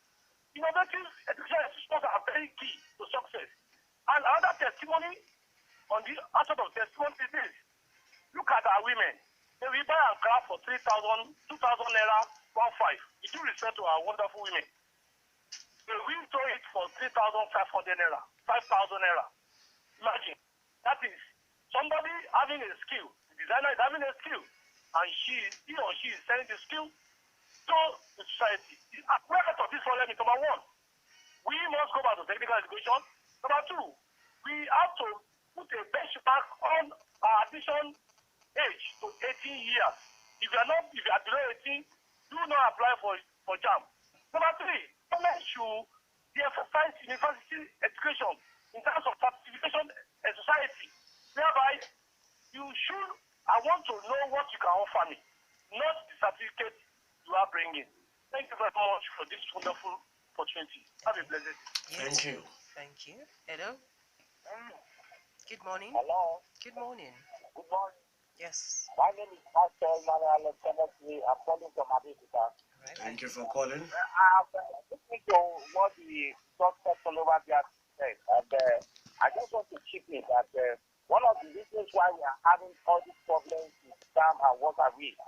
Innovative education institutions are very key to success. And another testimony on the aspect of testimony is this. Look at our women. They will buy a car for 3,000, 2,000 naira, 1,500. You do respect to our wonderful women. They will throw it for 3,500 naira, 5,000 naira. Imagine. That is somebody having a skill. The designer is having a skill. And he or she is selling the skill to the society. The aspect of this problem is number 1. We must go back to technical education. Number 2, we have to put a benchmark on our admission age to 18 years. If you are below 18, do not apply for JAMB. Number 3, government should de-emphasize university education in terms of certification and society. Thereby, I want to know what you can offer me, not the certificate you are bringing. Thank you very much for this wonderful opportunity. Have a blessed day. Thank you. Thank you. Hello? Good morning. Hello. Good morning. Good morning. Yes. My name is Pastor Emmanuel Kennedy. I'm calling from Abeokuta. Right. Thank you for calling. I'm listening to what the suspect all over there said, and I just want to chip in that one of the reasons why we are having all these problems with dam and water is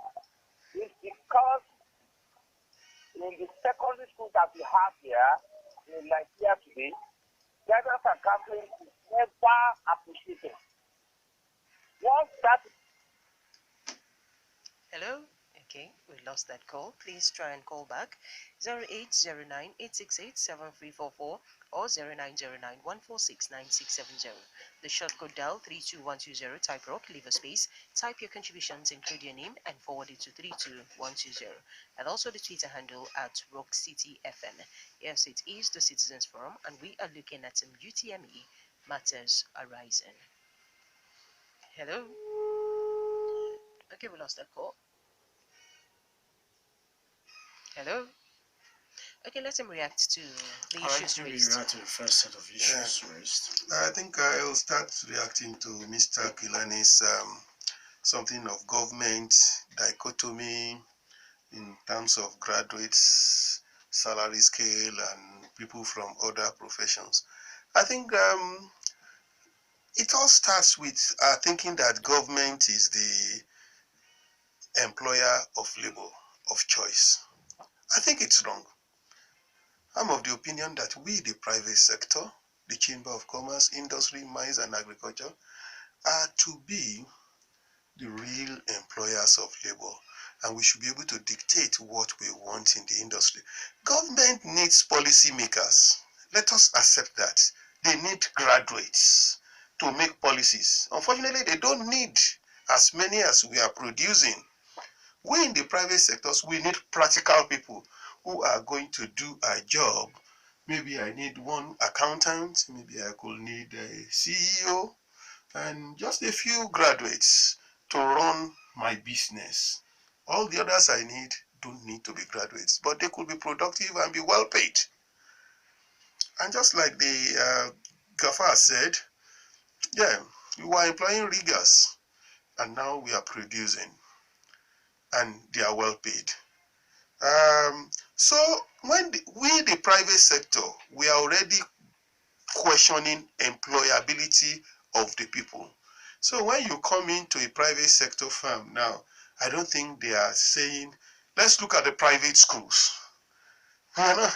because in the secondary school that we have here in Nigeria today, guidance and counseling is never appreciated. Once that Hello? Okay, we lost that call. Please try and call back 0809-868-7344 or 0909-146-9670. The short code dial 32120, type rock, leave a space, type your contributions, include your name, and forward it to 32120. And also the Twitter handle at Rock City FM. Yes, it is the Citizens Forum, and we are looking at some UTME matters arising. Hello? Okay, we lost that call. Hello? Okay, let him react to the issues Alright, we raised. react to the first set of issues raised. I think I'll start reacting to Mr. Kilani's something of government dichotomy in terms of graduates, salary scale, and people from other professions. I think it all starts with thinking that government is the employer of labor of choice. I think it's wrong. I'm of the opinion that we, the private sector, the Chamber of Commerce, Industry, Mines, and Agriculture, are to be the real employers of labor, and we should be able to dictate what we want in the industry. Government needs policymakers. Let us accept that. They need graduates to make policies. Unfortunately, they don't need as many as we are producing. We in the private sectors, we need practical people who are going to do a job. Maybe I need one accountant, maybe I could need a CEO, and just a few graduates to run my business. All the others I need don't need to be graduates, but they could be productive and be well paid. And just like the Gaffer said, yeah, we were employing riggers, and now we are producing, and they are well paid. So when we, the private sector, we are already questioning employability of the people. So when you come into a private sector firm now, I don't think they are saying, let's look at the private schools. You know,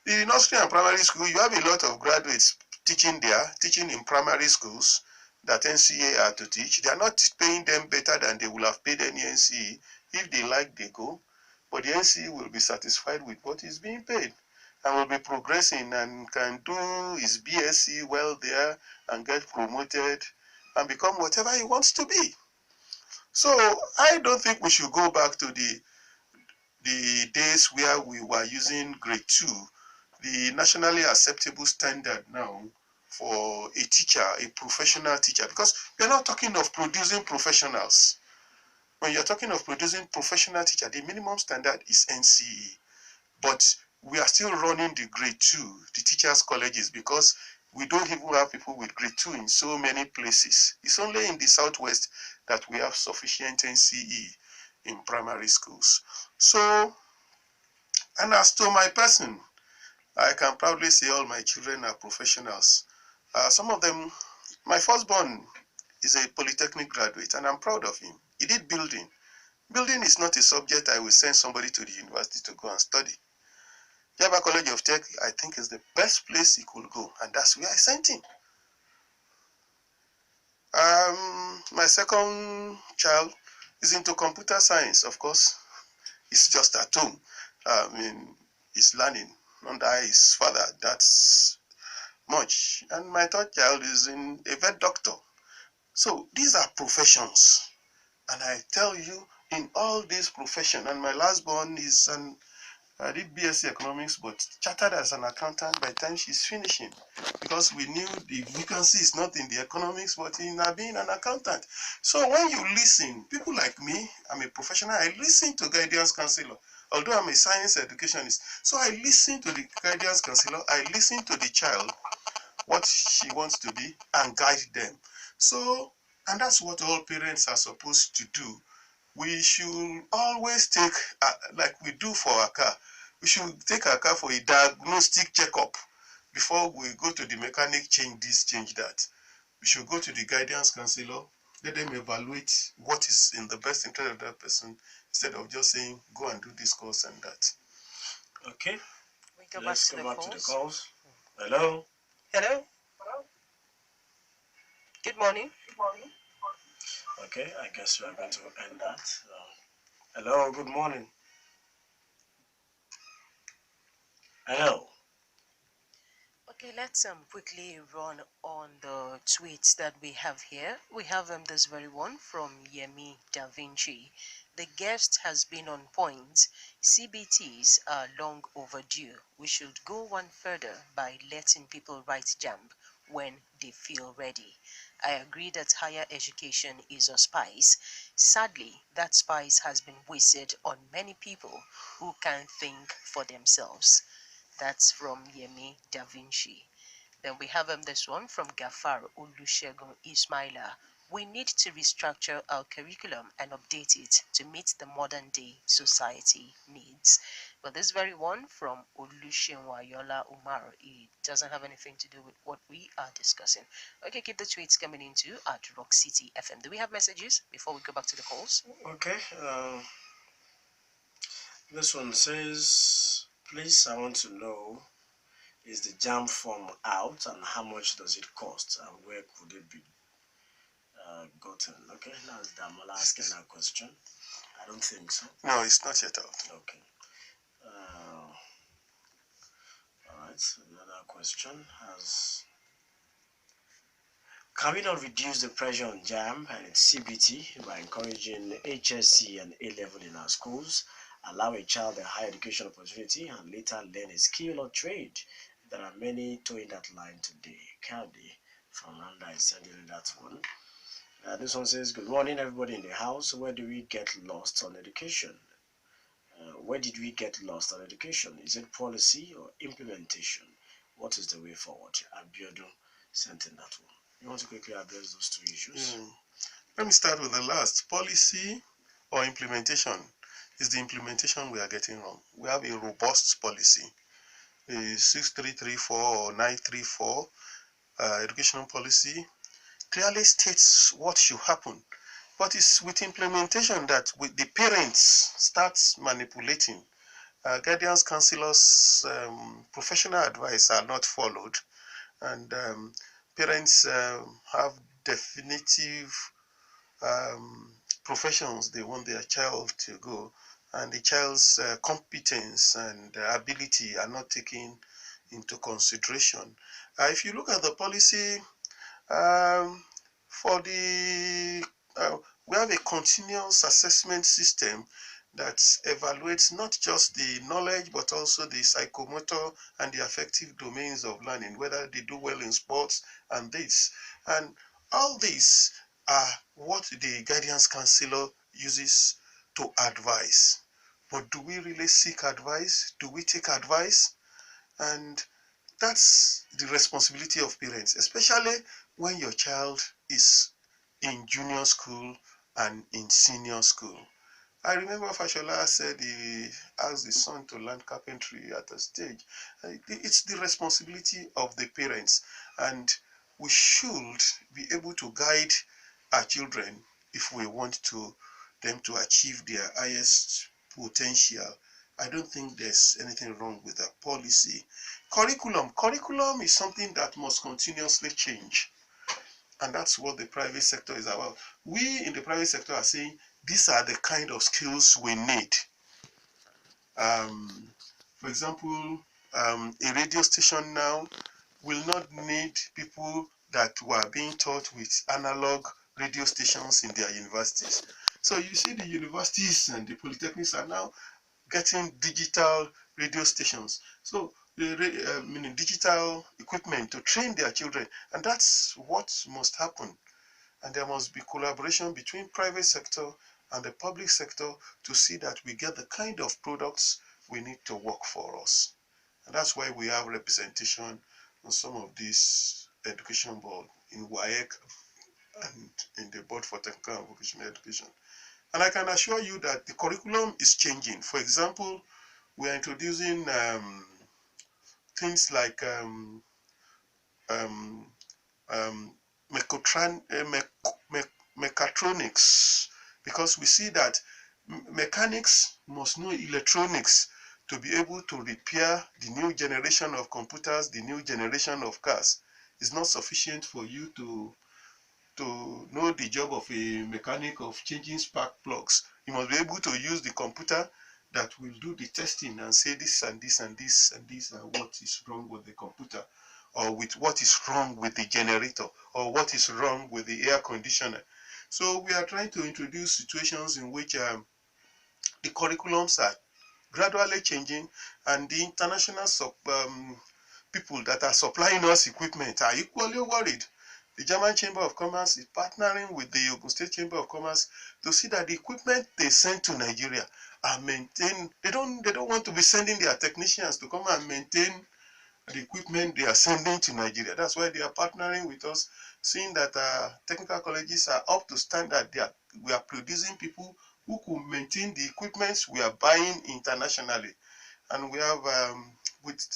the nursery and primary school, you have a lot of graduates teaching there, teaching in primary schools that NCA are to teach. They are not paying them better than they would have paid any NCE. If they like, they go. But the NCE will be satisfied with what is being paid and will be progressing and can do his BSc well there and get promoted and become whatever he wants to be. So I don't think we should go back to the days where we were using grade 2, the nationally acceptable standard now for a teacher, a professional teacher, because we're not talking of producing professionals. When you're talking of producing professional teacher, the minimum standard is NCE. But we are still running the grade 2, the teachers' colleges, because we don't even have people with grade 2 in so many places. It's only in the southwest that we have sufficient NCE in primary schools. So, and as to my person, I can proudly say all my children are professionals. Some of them, my firstborn is a polytechnic graduate, and I'm proud of him. He did building. Building is not a subject I will send somebody to the university to go and study. Jaba College of Tech, I think, is the best place he could go, and that's where I sent him. My second child is into computer science, of course. He's just at home. He's learning under his father. That's much. And my third child is in a vet doctor. So these are professions. And I tell you, in all these professions, and my last born is I did BSc Economics, but chartered as an accountant by the time she's finishing, because we knew the vacancy is not in the economics, but in being an accountant. So when you listen, people like me, I'm a professional, I listen to guidance counselor, although I'm a science educationist. So I listen to the guidance counselor, I listen to the child, what she wants to be, and guide them. So, and that's what all parents are supposed to do. We should always take, like we do for our car, we should take our car for a diagnostic checkup before we go to the mechanic, change this, change that. We should go to the guidance counselor, let them evaluate what is in the best interest of that person, instead of just saying, go and do this course and that. Okay, We go let's back go to the back to the calls. calls. Hello. Hello. Good morning. Okay, I guess we are going to end that. Hello, good morning. Hello. Okay, let's quickly run on the tweets that we have here. We have this very one from Yemi Da Vinci. The guest has been on point. CBTs are long overdue. We should go one further by letting people write JAMB when they feel ready. I agree that higher education is a spice. Sadly, that spice has been wasted on many people who can't think for themselves. That's from Yemi Da Vinci. Then we have this one from Gafar Olusegun Ismaila. We need to restructure our curriculum and update it to meet the modern day society needs. But this very one from Olusegun Umar, it doesn't have anything to do with what we are discussing. Okay, keep the tweets coming into at Rock City FM. Do we have messages before we go back to the calls? Okay, this one says, please, I want to know, is the JAMB form out and how much does it cost and where could it be gotten? Okay, that's Damola asking that question. I don't think so. No, it's not yet out. Okay. Alright, so the other question has, can we not reduce the pressure on JAMB and its CBT by encouraging HSC and A-level in our schools, allow a child a higher education opportunity and later learn a skill or trade? There are many towing that line today. Candy from Randa is sending that one. This one says, good morning everybody in the house. Where do we get lost on education? Where did we get lost on education? Is it policy or implementation? What is the way forward? Abeokuta sent in that one. You want to quickly address those two issues? Let me start with the last. Policy or implementation is the implementation we are getting wrong. We have a robust policy. The 6334 or 934 educational policy clearly states what should happen. But it's with implementation that the parents start manipulating. Guidance counselors' professional advice are not followed, and parents have definitive professions they want their child to go, and the child's competence and ability are not taken into consideration. If you look at the policy, for the we have a continuous assessment system that evaluates not just the knowledge but also the psychomotor and the affective domains of learning, whether they do well in sports and this. And all these are what the guidance counselor uses to advise. But do we really seek advice? Do we take advice? And that's the responsibility of parents, especially when your child is in junior school and in senior school. I remember Fashola said he asked his son to learn carpentry at a stage. It's the responsibility of the parents, and we should be able to guide our children if we want them to achieve their highest potential. I don't think there's anything wrong with that policy. Curriculum is something that must continuously change. And that's what the private sector is about. We in the private sector are saying these are the kind of skills we need. For example, a radio station now will not need people that were being taught with analog radio stations in their universities. So you see the universities and the polytechnics are now getting digital radio stations. So meaning digital equipment to train their children, and that's what must happen. And there must be collaboration between private sector and the public sector to see that we get the kind of products we need to work for us. And that's why we have representation on some of these education board in WAEC and in the Board for Technical and Vocational Education. And I can assure you that the curriculum is changing. For example, we are introducing things like mechatronics, because we see that mechanics must know electronics to be able to repair the new generation of computers, the new generation of cars. It's not sufficient for you to know the job of a mechanic of changing spark plugs. You must be able to use the computer that will do the testing and say this and this and this and this and what is wrong with the computer, or with what is wrong with the generator, or what is wrong with the air conditioner. So we are trying to introduce situations in which the curriculums are gradually changing, and the international people that are supplying us equipment are equally worried. The German Chamber of Commerce is partnering with the Ogun State Chamber of Commerce to see that the equipment they send to Nigeria are maintained. They don't want to be sending their technicians to come and maintain the equipment they are sending to Nigeria. That's why they are partnering with us, seeing that technical colleges are up to standard. We are producing people who could maintain the equipment we are buying internationally. And we have, with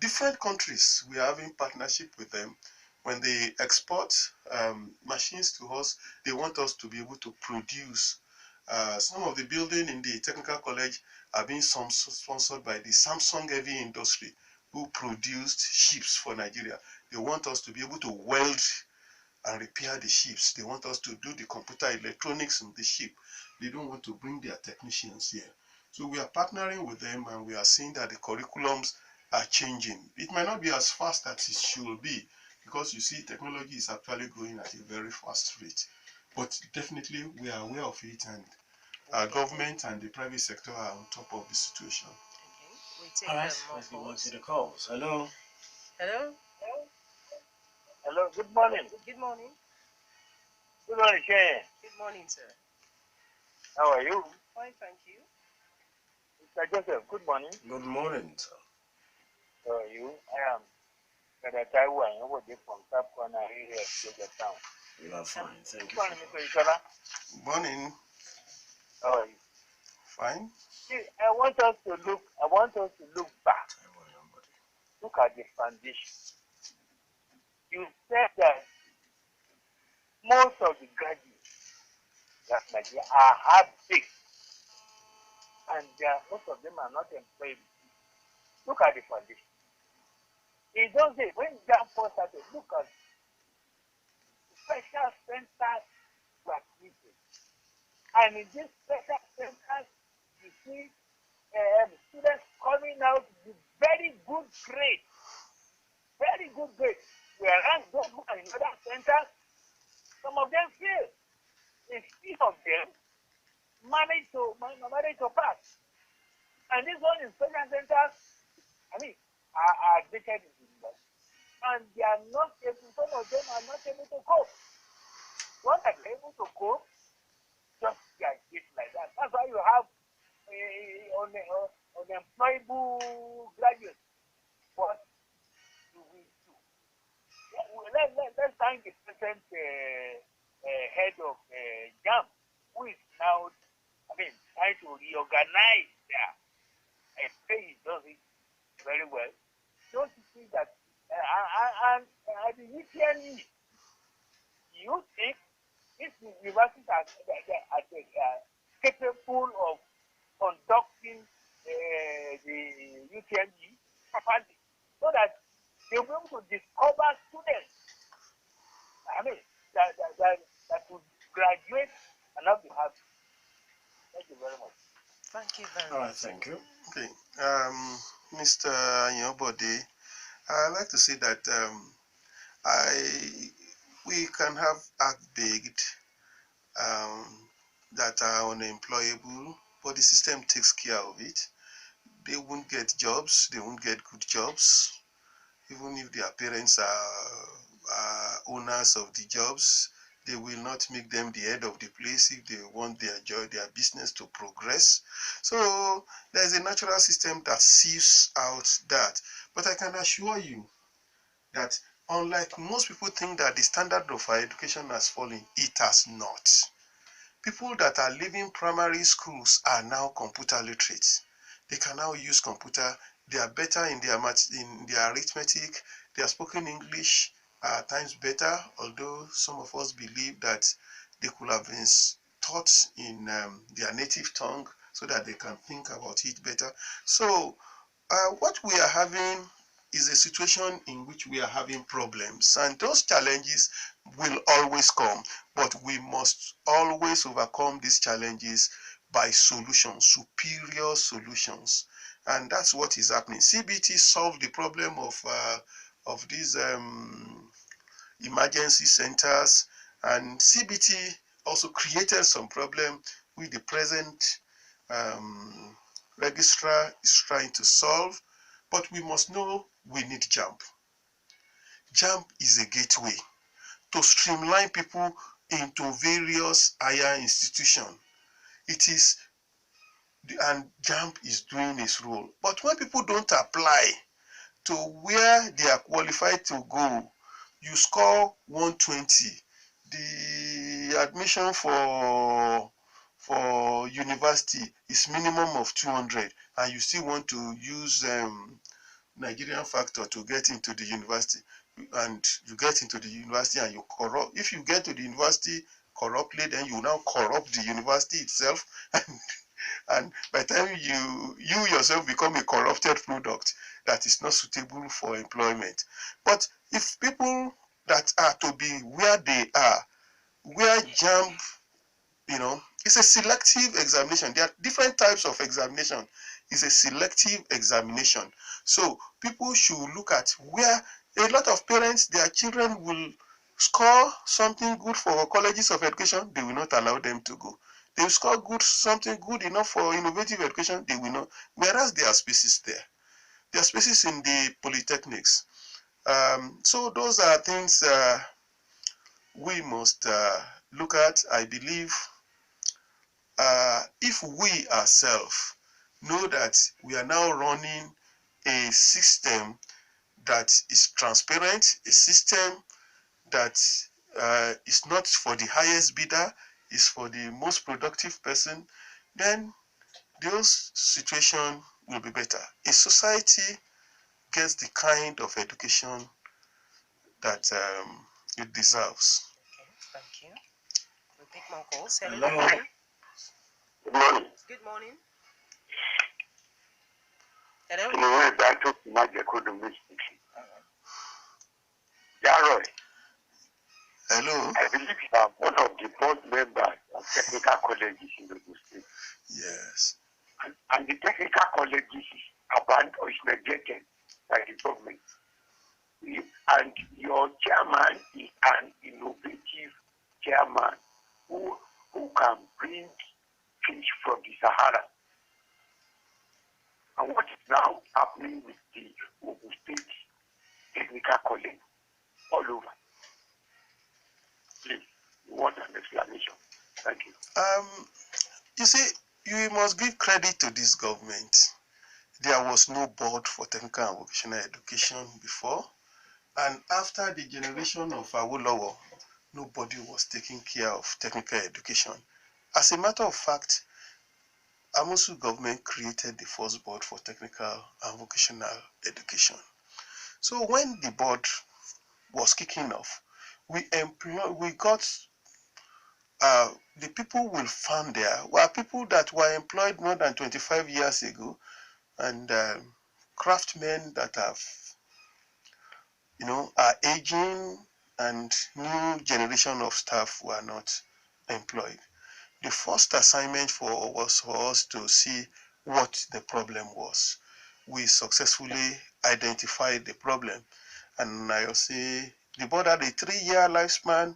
different countries, we are having partnership with them. When they export machines to us, they want us to be able to produce. Some of the buildings in the technical college are being sponsored by the Samsung Heavy Industry, who produced ships for Nigeria. They want us to be able to weld and repair the ships. They want us to do the computer electronics in the ship. They don't want to bring their technicians here. So we are partnering with them, and we are seeing that the curriculums are changing. It might not be as fast as it should be, because you see technology is actually growing at a very fast rate. But definitely we are aware of it, and our government and the private sector are on top of the situation. Okay, we take All right, more let's go on calls. to the calls. Hello. Hello. Hello, good morning. Good morning. Good morning, Chienye. Good morning, sir. How are you? Fine, thank you. Mr. Joseph, good morning. Good morning, sir. How are you? I am Brother Taiwan, from Cap Corner area of Georgia Town. You are fine, thank Good you. morning, Mr. Oyesola. Good morning. How are you? Fine. See, I want us to look back. Look at the foundation. You said that most of the graduates that Nigeria are half-baked, and most of them are not employed. Look at the foundation. In those days, when JAMB first started, look at special centers were created. And in these special centers, you see students coming out with very good grades. Very good grades. Whereas those who are in other centers, some of them fail. A few of them manage to pass. And this one in special centers, are dated in the university. And they are not able, some of them are not able to cope. One that are able to cope, just graduate like that. That's why you have unemployable graduates. What do we do? Let's thank the present head of JAMB, who is now, trying to reorganize there. I say he does it very well. Don't you see that? And the UTME, you think these universities are capable of conducting the UTME properly, so that they will be able to discover students that would graduate and not be happy. Thank you very much. Thank you very much. All right, thank you. Okay. Mr. Yobode, I'd like to say that we can have half-baked that are unemployable, but the system takes care of it. They won't get jobs, they won't get good jobs, even if their parents are owners of the jobs. They will not make them the head of the place if they want their business to progress. So there's a natural system that sieves out that. But I can assure you that Unlike most people think that the standard of our education has fallen, it has not. People that are leaving primary schools are now computer literate. They can now use computer. They are better in their arithmetic. Their spoken English are at times better, although some of us believe that they could have been taught in their native tongue so that they can think about it better. So what we are having is a situation in which we are having problems, and those challenges will always come, but we must always overcome these challenges by solutions, superior solutions, and that's what is happening. CBT solved the problem of these emergency centers, and CBT also created some problem with the present registrar is trying to solve, but we must know we need JAMB. JAMB is a gateway to streamline people into various higher institutions. It is, and JAMB is doing its role. But when people don't apply to where they are qualified to go, you score 120. The admission for university is minimum of 200, and you still want to use Nigerian factor to get into the university, and you get into the university and you corrupt. If you get to the university corruptly, then you now corrupt the university itself, and by the time you yourself become a corrupted product that is not suitable for employment. But if people that are to be where they are, where JAMB, it's a selective examination. There are different types of examination. It's a selective examination. So people should look at where a lot of parents, their children will score something good for colleges of education, they will not allow them to go. They will score something good enough for innovative education, they will not. Whereas there are spaces there. There are spaces in the polytechnics. So those are things we must look at. I believe if we ourselves know that we are now running a system that is transparent, a system that is not for the highest bidder, is for the most productive person, then those situation will be better. A society gets the kind of education that it deserves. Okay, thank you. We'll take more calls. Hello. Hello. Good morning. Good morning. Hello. Jare, Hello. I believe you are one of the board members of technical colleges in the state. Yes. And the technical colleges is abandoned or is neglected by the government. And your chairman is an innovative chairman who can bring fish from the Sahara. And what is now happening with the Ogun State Technical College all over? Please, we want an explanation. Thank you. You see, you must give credit to this government. There was no board for technical and vocational education before, and after the generation of Awolowo, nobody was taking care of technical education. As a matter of fact, Amosu government created the first board for technical and vocational education. So when the board was kicking off, we got the people we found there were people that were employed more than 25 years ago, and craftsmen that have, are aging, and new generation of staff were not employed. The first assignment was for us to see what the problem was. We successfully identified the problem, and I will say the board had a 3-year lifespan.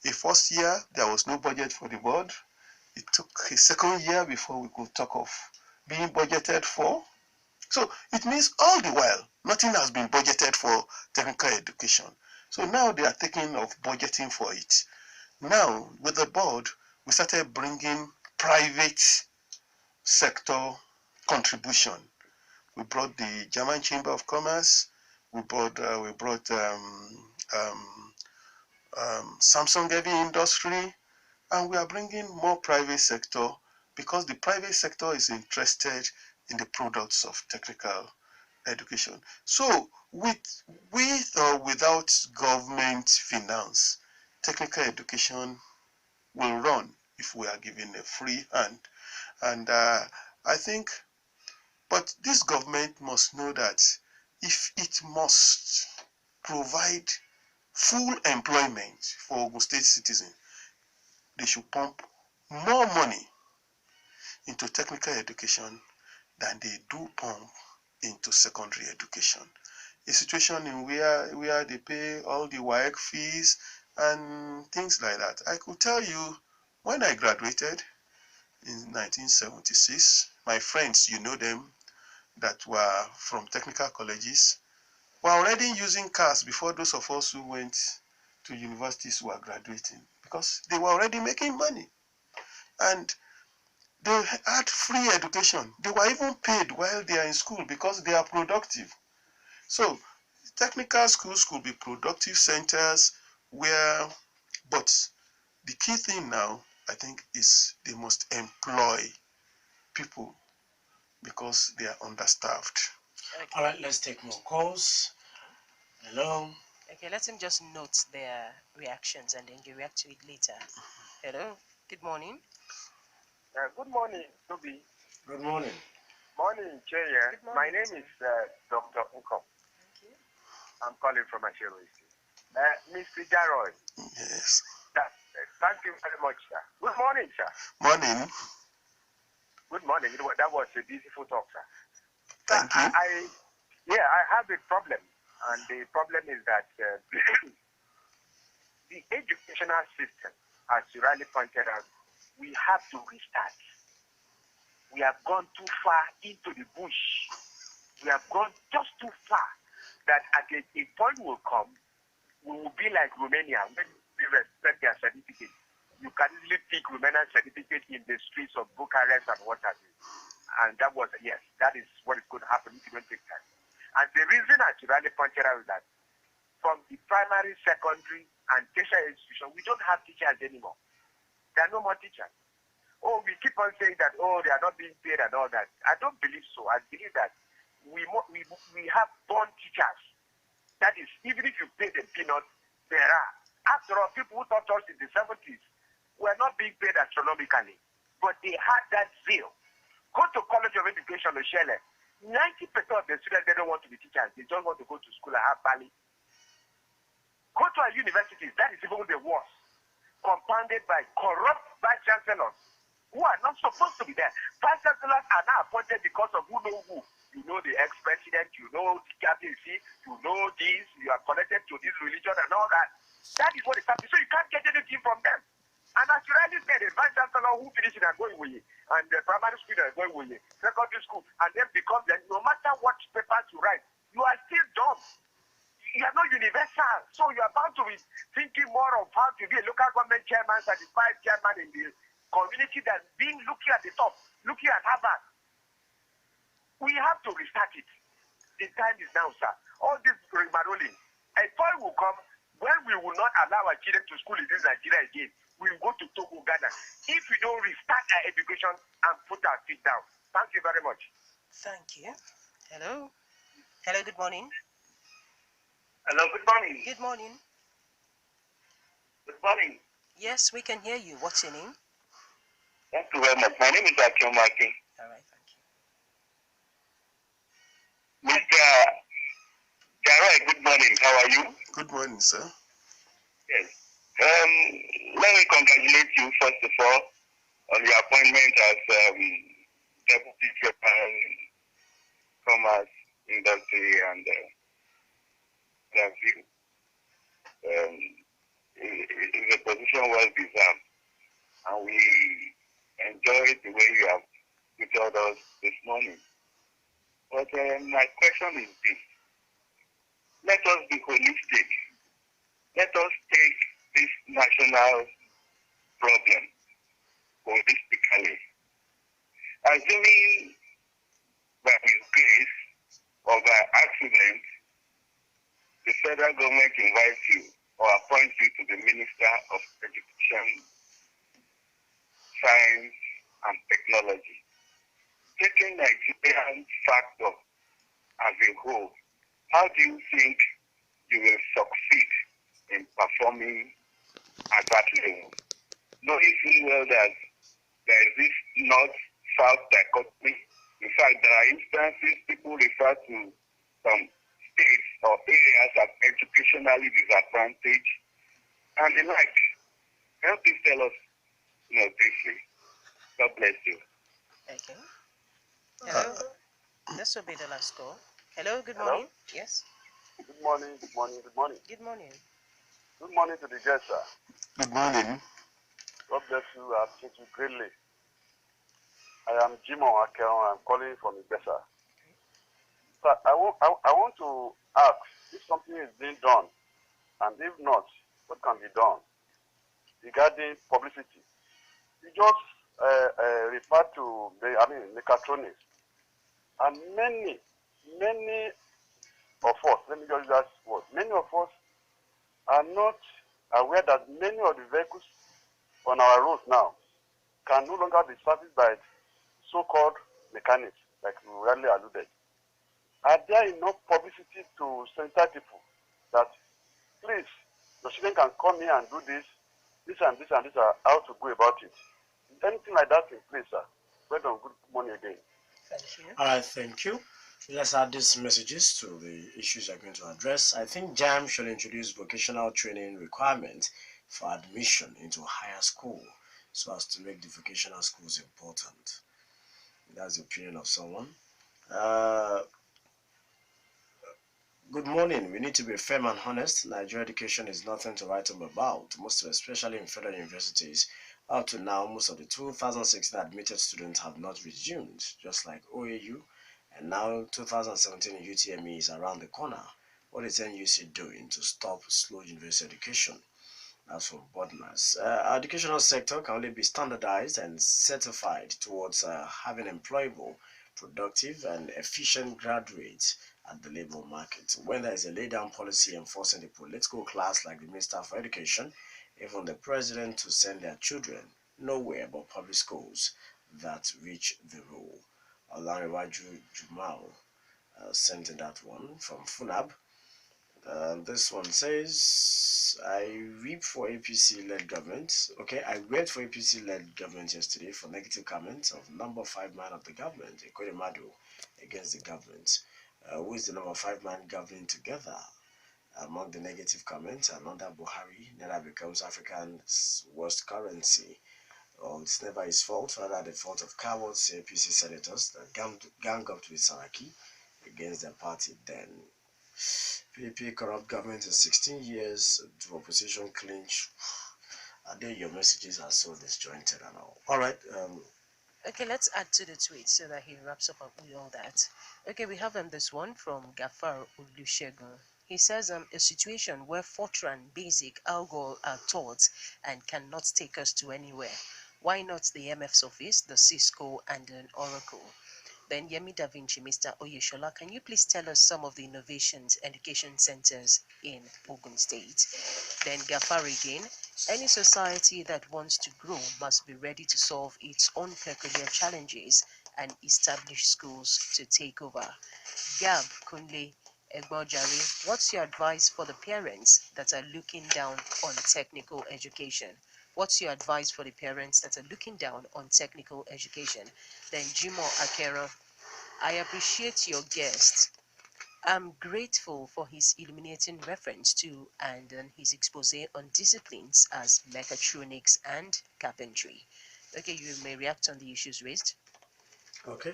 A first year, there was no budget for the board. It took a second year before we could talk of being budgeted for. So it means all the while, nothing has been budgeted for technical education. So now they are thinking of budgeting for it. Now, with the board, we started bringing private sector contribution. We brought the German Chamber of Commerce, we brought Samsung heavy industry, and we are bringing more private sector because the private sector is interested in the products of technical education. So with or without government finance, technical education will run if we are given a free hand. And I think, but this government must know that if it must provide full employment for Ogun State citizens, they should pump more money into technical education than they do pump into secondary education. A situation in where they pay all the WAEC fees and things like that. I could tell you, when I graduated in 1976, my friends, you know them, that were from technical colleges, were already using cars before those of us who went to universities were graduating, because they were already making money. And they had free education. They were even paid while they are in school because they are productive. So technical schools could be productive centers where, but the key thing now, I think, is they must employ people because they are understaffed. Okay. All right, let's take more calls. Hello. Okay, let him just note their reactions and then you react to it later. Hello, good morning. Good morning, Tobi. Good morning. Morning, Chienye. Good morning, My name sir. is Dr. Nkom. Thank you. I'm calling from Jare Oyesola. Mr. Jare, Yes. thank you very much, sir. Good morning, sir. Morning. Good morning. That was a beautiful talk, sir. Thank you. I have a problem, and the problem is that the educational system, as you rightly pointed out, we have to restart. We have gone too far into the bush. We have gone just too far that at a point will come, we will be like Romania when we respect their certificate. You can easily pick Romanian certificate in the streets of Bucharest and what have you. And that was, yes, that is what is going to happen if you don't take time. And the reason, as you rightly pointed out, is that from the primary, secondary, and tertiary institution, we don't have teachers anymore. There are no more teachers. Oh, we keep on saying that, oh, they are not being paid and all that. I don't believe so. I believe that we have born teachers. That is, even if you pay the peanuts, there are. After all, people who taught us in the 70s were not being paid astronomically, but they had that zeal. Go to College of Education, Oshele. 90% of the students, they don't want to be teachers. They just want to go to school and have value. Go to our universities. That is even the worst. Compounded by corrupt vice chancellors who are not supposed to be there. Vice chancellors are now appointed because of who know who. You know the ex-president, you know the captaincy, you know this, you are connected to this religion and all that. That is what is happening. So you can't get anything from them. And as you rightly said, a vice chancellor who finishes and going with you, and the primary school is going with you, secondary school, and then becomes, no matter what papers you write, you are still dumb. You are not universal. So you are bound to be thinking more of how to be a local government chairman, certified chairman in the community than being looking at the top, looking at Harvard. We have to restart it. The time is now, sir. All this remodeling. A point will come when we will not allow our children to school in this Nigeria again. We will go to Togo, Ghana. If we don't restart our education and put our feet down. Thank you very much. Thank you. Hello. Hello, good morning. Hello, good morning. Good morning. Good morning. Yes, we can hear you. What's your name? Thank you very much. My name is Akim Maki. All right, thank you. Mr. Jare, good morning. How are you? Good morning, sir. Yes. Let me congratulate you, first of all, on your appointment as Deputy Chairman Commerce, Industry, and Review. It's a position well deserved, and we enjoyed the way you have tutored us this morning. But my question is this. Let us be holistic. Let us take this national problem holistically. Assuming by his grace or by accident the federal government invites you or appoints you to the Minister of Education, Science and Technology. Taking Nigerian factor as a whole, how do you think you will succeed in performing at that level? Knowing full well that there is this north-south dichotomy. In fact, there are instances people refer to some states or areas as educationally disadvantaged and the like. Can you please tell us, briefly? God bless you. Okay. Hello. This will be the last call. Hello, good morning. Yes. Good morning, good morning, good morning. Good morning. Good morning to the guest, sir. Good morning. God bless you. I appreciate you greatly. I am Jimo Akero. I'm calling from Ibesa. Sir, I want to ask if something is being done, and if not, what can be done regarding publicity. You just refer to mechatronics, and many of us, let me just use that word, many of us are not aware that many of the vehicles on our roads now can no longer be serviced by so-called mechanics, like you earlier alluded. Are there enough publicity to sensitize people that, please, your student can come here and do this and this and this are how to go about it? Anything like that in place, sir. Well done, good morning again. Thank you. All right, thank you. Let's add these messages to the issues I'm going to address. I think JAMB should introduce vocational training requirements for admission into higher school so as to make the vocational schools important. That's the opinion of someone. Good morning. We need to be firm and honest. Nigerian education is nothing to write home about, most especially in federal universities. Up to now, most of the 2016 admitted students have not resumed, just like OAU, and now 2017 UTME is around the corner. What is NUC doing to stop slow university education? That's from Bodnas. Our educational sector can only be standardized and certified towards having employable, productive, and efficient graduates at the labor market. When there is a laid-down policy enforcing the political class like the Minister for Education, even the President to send their children nowhere but public schools that reach the rule. Olanrewaju Jumal sent in that one from Funab. This one says, I weep for APC-led government. Okay, I wept for APC-led government yesterday for negative comments of number 5 man of the government, Ekweremadu, against the government. Who is the number 5 man governing together? Among the negative comments, another Buhari never becomes Africa's worst currency. Oh, it's never his fault, rather the fault of cowards APC senators that gang up with Saraki against their party then. PDP corrupt government in 16 years to opposition clinch. I think your messages are so disjointed and all. All right. Okay, let's add to the tweet so that he wraps up with all that. Okay, we have this one from Gafar Olusegun. He says, a situation where Fortran, Basic, Algol are taught and cannot take us to anywhere. Why not the MF's office, the Cisco, and an Oracle? Then Yemi Da Vinci, Mr. Oyesola, can you please tell us some of the innovations education centers in Ogun State? Then Gafar again, any society that wants to grow must be ready to solve its own peculiar challenges and establish schools to take over. Gab Kunle Egwuonwu, what's your advice for the parents that are looking down on technical education? What's your advice for the parents that are looking down on technical education? Then Jimo Akero, I appreciate your guest. I'm grateful for his illuminating reference to and his expose on disciplines as mechatronics and carpentry. Okay, you may react on the issues raised. Okay.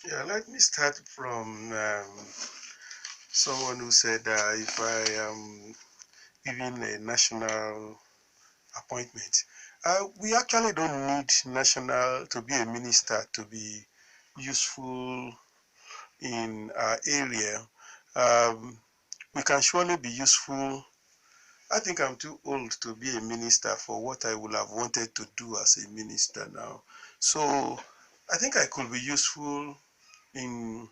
Yeah, let me start from someone who said if I am given a national appointment, we actually don't need national to be a minister to be useful in our area. We can surely be useful. I think I'm too old to be a minister for what I would have wanted to do as a minister now. So I think I could be useful in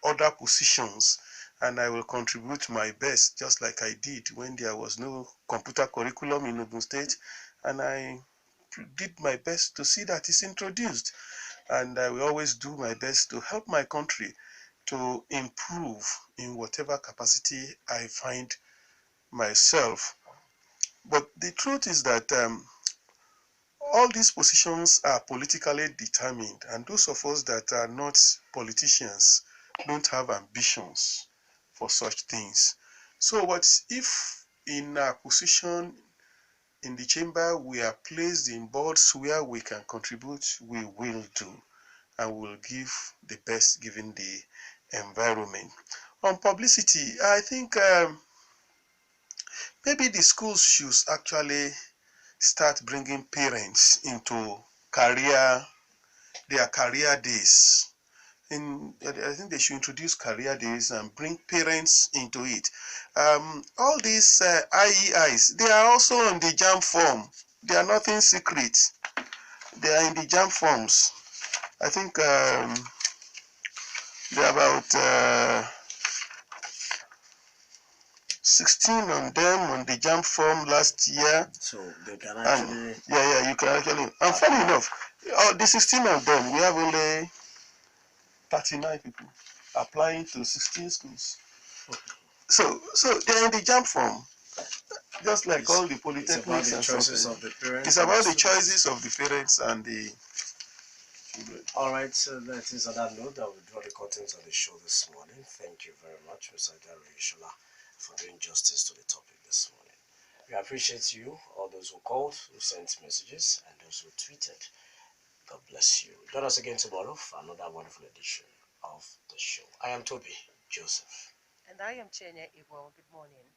other positions and I will contribute my best, just like I did when there was no computer curriculum in Ogun State, and I did my best to see that it's introduced. And I will always do my best to help my country to improve in whatever capacity I find myself. But the truth is that all these positions are politically determined, and those of us that are not politicians don't have ambitions for such things. So what if in our position in the chamber we are placed in boards where we can contribute? We will do, and we will give the best given the environment. On publicity, I think maybe the schools should actually start bringing parents into their career days. I think they should introduce career days and bring parents into it. All these IEIs, they are also on the JAMB form. They are nothing secret. They are in the JAMB forms. I think there are about 16 on them on the JAMB form last year. So they can actually... yeah, you can actually... And funny enough, the 16 of them, we have only 39 people applying to 16 schools. So they're in the JAMB form, just like all the polytechnics and choices of the parents. It's about the choices of the parents and the children. All right, so that is on that note that we draw the curtains on the show this morning. Thank you very much, Mr. Jare Oyesola, for doing justice to the topic this morning. We appreciate you, all those who called, who sent messages, and those who tweeted. God bless you. Join us again tomorrow for another wonderful edition of the show. I am Tobi Joseph. And I am Chienye. Good morning.